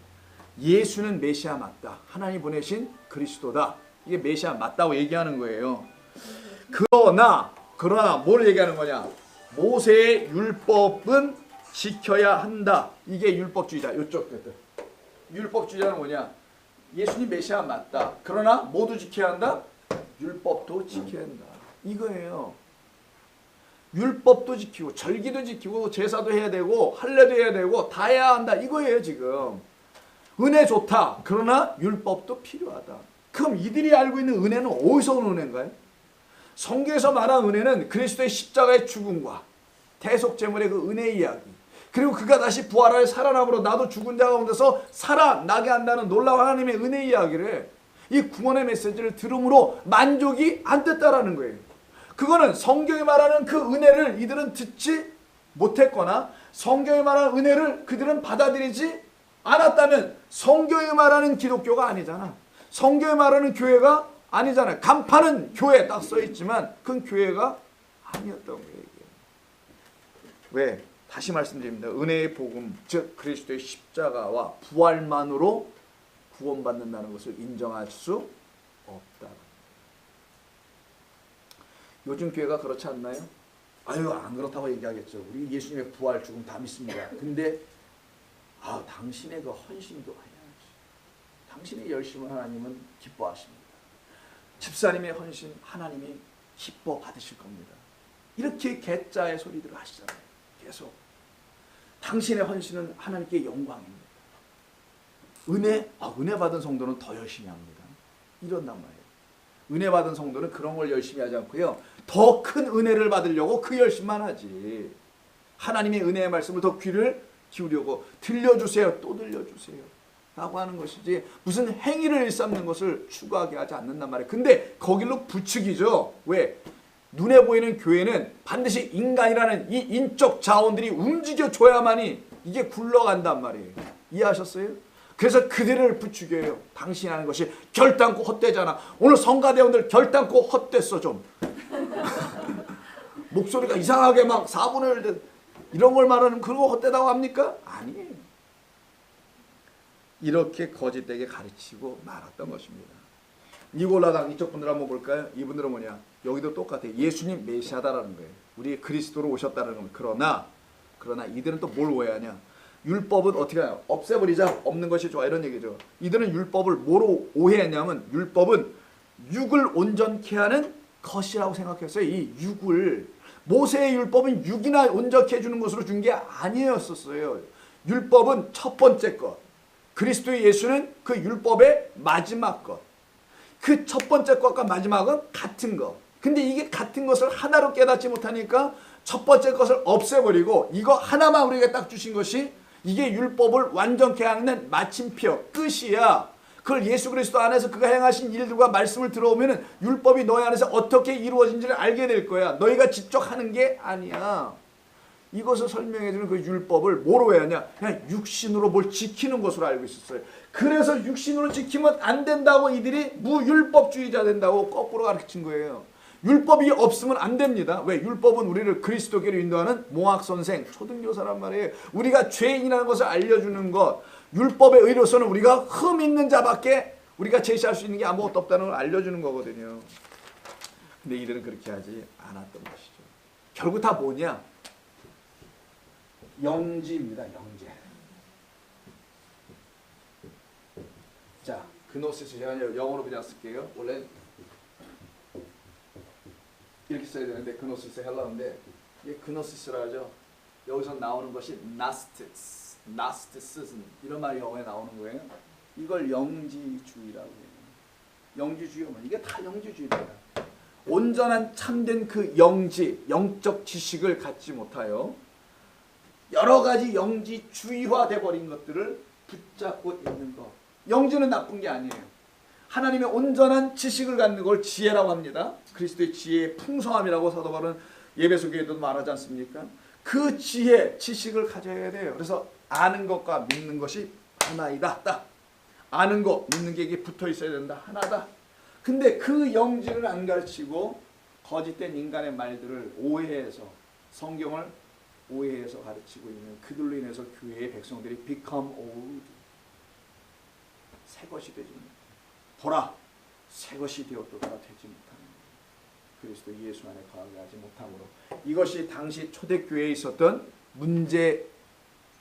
예수는 메시아 맞다. 하나님 보내신 그리스도다. 이게 메시아 맞다고 얘기하는 거예요. 그러나 뭘 얘기하는 거냐? 모세의 율법은 지켜야 한다. 이게 율법주의자. 이쪽들. 율법주의자는 뭐냐? 예수님 메시아 맞다. 그러나 모두 지켜야 한다. 율법도 지켜야 한다. 이거예요. 율법도 지키고 절기도 지키고 제사도 해야 되고 할례도 해야 되고 다 해야 한다. 이거예요 지금. 은혜 좋다. 그러나 율법도 필요하다. 그럼 이들이 알고 있는 은혜는 어디서 온 은혜인가요? 성경에서 말한 은혜는 그리스도의 십자가의 죽음과 대속제물의 그 은혜의 이야기, 그리고 그가 다시 부활하여 살아남으로 나도 죽은 자 가운데서 살아나게 한다는 놀라운 하나님의 은혜의 이야기를, 이 구원의 메시지를 들음으로 만족이 안 됐다라는 거예요. 그거는 성경이 말하는 그 은혜를 이들은 듣지 못했거나 성경이 말하는 은혜를 그들은 받아들이지 않았다면 성경이 말하는 기독교가 아니잖아. 성경이 말하는 교회가 아니잖아요. 간판은 교회 딱 써있지만 그건 교회가 아니었던 거예요. 왜? 다시 말씀드립니다. 은혜의 복음, 즉 그리스도의 십자가와 부활만으로 구원받는다는 것을 인정할 수 없다. 요즘 교회가 그렇지 않나요? 아유, 안 그렇다고 얘기하겠죠. 우리 예수님의 부활, 죽음 다 믿습니다. 근데 당신의 그 헌신도 해야지. 당신의 열심을 하나님은 기뻐하십니다. 집사님의 헌신 하나님이 기뻐 받으실 겁니다. 이렇게 개짜의 소리들을 하시잖아요. 계속. 당신의 헌신은 하나님께 영광입니다. 은혜 받은 성도는 더 열심히 합니다. 이런단 말이에요. 은혜 받은 성도는 그런 걸 열심히 하지 않고요. 더 큰 은혜를 받으려고 그 열심만 하지. 하나님의 은혜의 말씀을 더 귀를 기울이고 들려주세요. 또 들려주세요. 라고 하는 것이지 무슨 행위를 일삼는 것을 추구하게 하지 않는단 말이에요. 근데 거길로 부추기죠. 왜? 눈에 보이는 교회는 반드시 인간이라는 이 인적 자원들이 움직여줘야만이 이게 굴러간단 말이에요. 이해하셨어요? 그래서 그들을 부추겨요. 당신이 하는 것이 결단코 헛되잖아. 오늘 성가대원들 결단코 헛됐어 좀. 목소리가 이상하게 막 4분의 1 이런 걸 말하는 그거 헛되다고 합니까? 아니에요. 이렇게 거짓되게 가르치고 말았던 것입니다. 니골라당 이쪽 분들 한번 볼까요? 이분들은 뭐냐? 여기도 똑같아요. 예수님 메시아다라는 거예요. 우리 그리스도로 오셨다는 겁니다. 그러나 이들은 또 뭘 오해하냐? 율법은 어떻게 하냐? 없애버리자. 없는 것이 좋아. 이런 얘기죠. 이들은 율법을 뭐로 오해했냐면 율법은 육을 온전케 하는 것이라고 생각했어요. 이 육을. 모세의 율법은 육이나 온전케 해주는 것으로 준 게 아니었었어요. 율법은 첫 번째 것. 그리스도의 예수는 그 율법의 마지막 것. 그 첫 번째 것과 마지막은 같은 것. 근데 이게 같은 것을 하나로 깨닫지 못하니까 첫 번째 것을 없애버리고 이거 하나만 우리에게 딱 주신 것이 이게 율법을 완전케 하는 마침표, 끝이야. 그걸 예수 그리스도 안에서 그가 행하신 일들과 말씀을 들어오면 율법이 너희 안에서 어떻게 이루어진지를 알게 될 거야. 너희가 직접 하는 게 아니야. 이것을 설명해주는 그 율법을 뭐로 해야 하냐? 그냥 육신으로 뭘 지키는 것으로 알고 있었어요. 그래서 육신으로 지키면 안 된다고 이들이 무율법주의자 된다고 거꾸로 가르친 거예요. 율법이 없으면 안 됩니다. 왜? 율법은 우리를 그리스도께로 인도하는 몽학선생, 초등교사란 말이에요. 우리가 죄인이라는 것을 알려주는 것. 율법의 의로서는 우리가 흠 있는 자밖에 우리가 제시할 수 있는 게 아무것도 없다는 걸 알려주는 거거든요. 근데 이들은 그렇게 하지 않았던 것이죠. 결국 다 뭐냐? 영지입니다. 영지. 자, 그노시스 제가 영어로 그냥 쓸게요. 원래 이렇게 써야 되는데 그노시스 헬라어인데 이게 그노시스라 하죠. 여기서 나오는 것이 나스티시즘 이런 말이 영어에 나오는 거예요. 이걸 영지주의라고 해요. 영지주의가 뭐 이게 다 영지주의입니다. 온전한 참된 그 영지, 영적 지식을 갖지 못하여 여러 가지 영지주의화 돼버린 것들을 붙잡고 있는 것. 영지는 나쁜 게 아니에요. 하나님의 온전한 지식을 갖는 걸 지혜라고 합니다. 그리스도의 지혜의 풍성함이라고 사도 바울은 예배소 교회도 말하지 않습니까? 그 지혜, 지식을 가져야 돼요. 그래서 아는 것과 믿는 것이 하나이다. 딱. 아는 것, 믿는 게 이게 붙어 있어야 된다. 하나다. 근데 그 영지를 안 가르치고 거짓된 인간의 말들을 오해해서 성경을 오해해서 가르치고 있는 그들로 인해서 교회의 백성들이 become old, 새 것이 되지 못하는, 보라 새 것이 되었도다 되지 못하는, 그리스도 예수 안에 거하게 하지 못함으로, 이것이 당시 초대교회에 있었던 문제,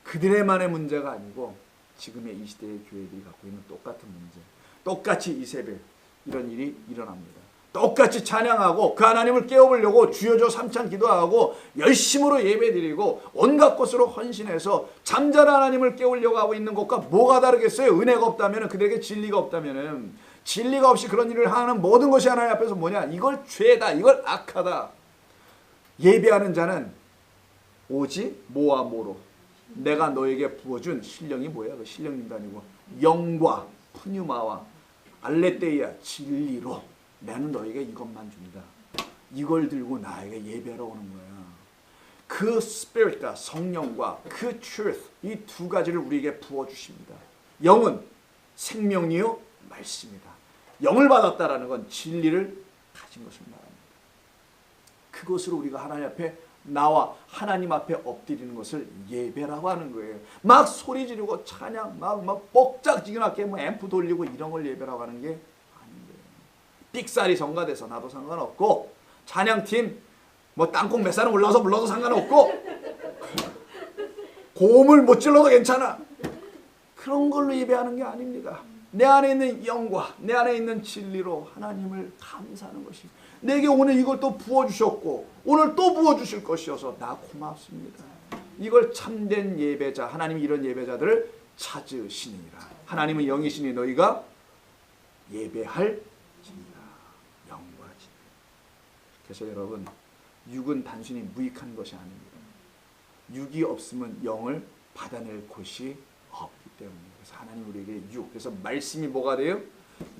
그들의만의 문제가 아니고 지금의 이 시대의 교회들이 갖고 있는 똑같은 문제, 똑같이 이세벨 이런 일이 일어납니다. 똑같이 찬양하고 그 하나님을 깨워보려고 주여줘 삼창 기도하고 열심으로 예배드리고 온갖 것으로 헌신해서 잠자는 하나님을 깨우려고 하고 있는 것과 뭐가 다르겠어요? 은혜가 없다면, 그들에게 진리가 없다면, 진리가 없이 그런 일을 하는 모든 것이 하나님 앞에서 뭐냐? 이걸 죄다, 이걸 악하다. 예배하는 자는 오직 뭐와 뭐로? 내가 너에게 부어준 신령이 뭐야? 그 신령님도 아니고 영과 푸뉴마와 알레테이아 진리로 나는 너에게 이것만 준다. 이걸 들고 나에게 예배하러 오는 거야. 그 스피릿과 성령과 그 truth, 이 두 가지를 우리에게 부어주십니다. 영은 생명이요 말씀이다. 영을 받았다라는 건 진리를 가진 것을 말합니다. 그것으로 우리가 하나님 앞에 나와 하나님 앞에 엎드리는 것을 예배라고 하는 거예요. 막 소리 지르고 찬양 막 뻑짝지근하게 뭐 앰프 돌리고 이런 걸 예배라고 하는 게 아닌 거예요. 삑사리 성가돼서 나도 상관없고, 찬양팀 뭐 땅콩 몇 살은 올라서 불러도 상관없고, 고음을 못 질러도 괜찮아. 그런 걸로 예배하는 게 아닙니다. 내 안에 있는 영과 내 안에 있는 진리로 하나님을 감사하는 것이, 내게 오늘 이걸 또 부어주셨고 오늘 또 부어주실 것이어서 나 고맙습니다. 이걸 참된 예배자, 하나님이 이런 예배자들을 찾으시니라. 하나님은 영이시니 너희가 예배할지니라. 영과 진리. 그래서 여러분, 육은 단순히 무익한 것이 아닙니다. 육이 없으면 영을 받아낼 곳이 없기 때문에. 그래서 하나님 우리에게 육, 그래서 말씀이 뭐가 돼요?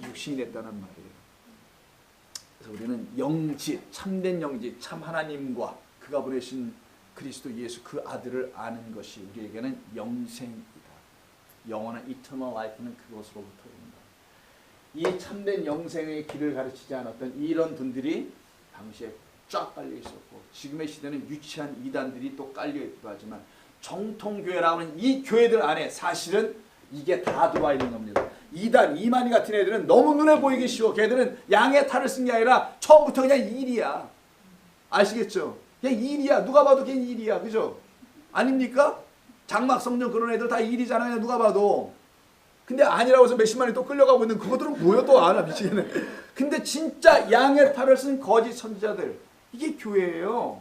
육신이 됐다는 말이에요. 그래서 우리는 영짓, 참된 영짓, 참 하나님과 그가 보내신 그리스도 예수 그 아들을 아는 것이 우리에게는 영생이다. 영원한 eternal life는 그것으로부터입니다. 이 참된 영생의 길을 가르치지 않았던 이런 분들이 당시에 쫙 깔려 있었고, 지금의 시대는 유치한 이단들이 또 깔려 있기도 하지만, 정통교회라고 하는 이 교회들 안에 사실은 이게 다 들어와 있는 겁니다. 이단, 이만희 같은 애들은 너무 눈에 보이기 쉬워. 걔들은 양의 탈을 쓴 게 아니라 처음부터 그냥 일이야. 아시겠죠? 그냥 일이야. 누가 봐도 그냥 일이야. 그죠? 아닙니까? 장막 성령 그런 애들 다 일이잖아요. 누가 봐도. 근데 아니라고 해서 몇십만이 또 끌려가고 있는 그것들은 뭐야 또 알아. 미치겠네. 근데 진짜 양의 탈을 쓴 거짓 선지자들, 이게 교회예요.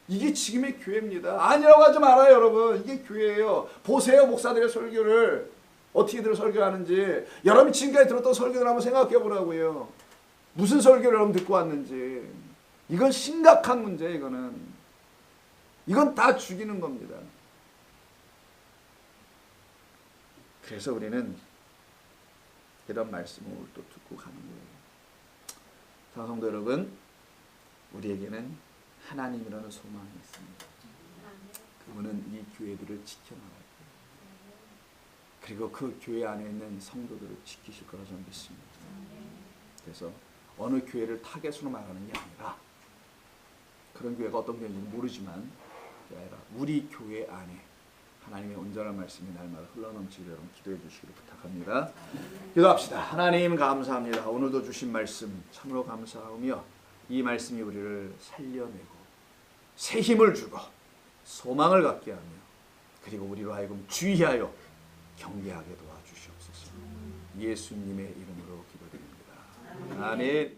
이게 지금의 교회입니다. 아니라고 하지 말아요, 여러분. 이게 교회예요. 보세요, 목사들의 설교를. 어떻게들 설교하는지. 여러분이 지금까지 들었던 설교를 한번 생각해 보라고요. 무슨 설교를 여러분 듣고 왔는지. 이건 심각한 문제예요, 이거는. 이건 다 죽이는 겁니다. 그래서 우리는 이런 말씀을 또 듣고 가는 거예요. 성도 여러분, 우리에게는 하나님이라는 소망이 있습니다. 그분은 이 교회들을 지켜나갈 거예요. 그리고 그 교회 안에 있는 성도들을 지키실 거라 저는 믿습니다. 그래서 어느 교회를 타겟으로 말하는 게 아니라, 그런 교회가 어떤 교회인지 모르지만, 그게 아니라 우리 교회 안에 하나님의 온전한 말씀이 날마다 흘러넘치기를 여러분 기도해 주시기를 부탁합니다. 기도합시다. 하나님 감사합니다. 오늘도 주신 말씀 참으로 감사하며, 이 말씀이 우리를 살려내고 새 힘을 주고 소망을 갖게 하며, 그리고 우리로 하여금 주의하여 경계하게 도와주시옵소서. 예수님의 이름으로 기도드립니다. 아멘.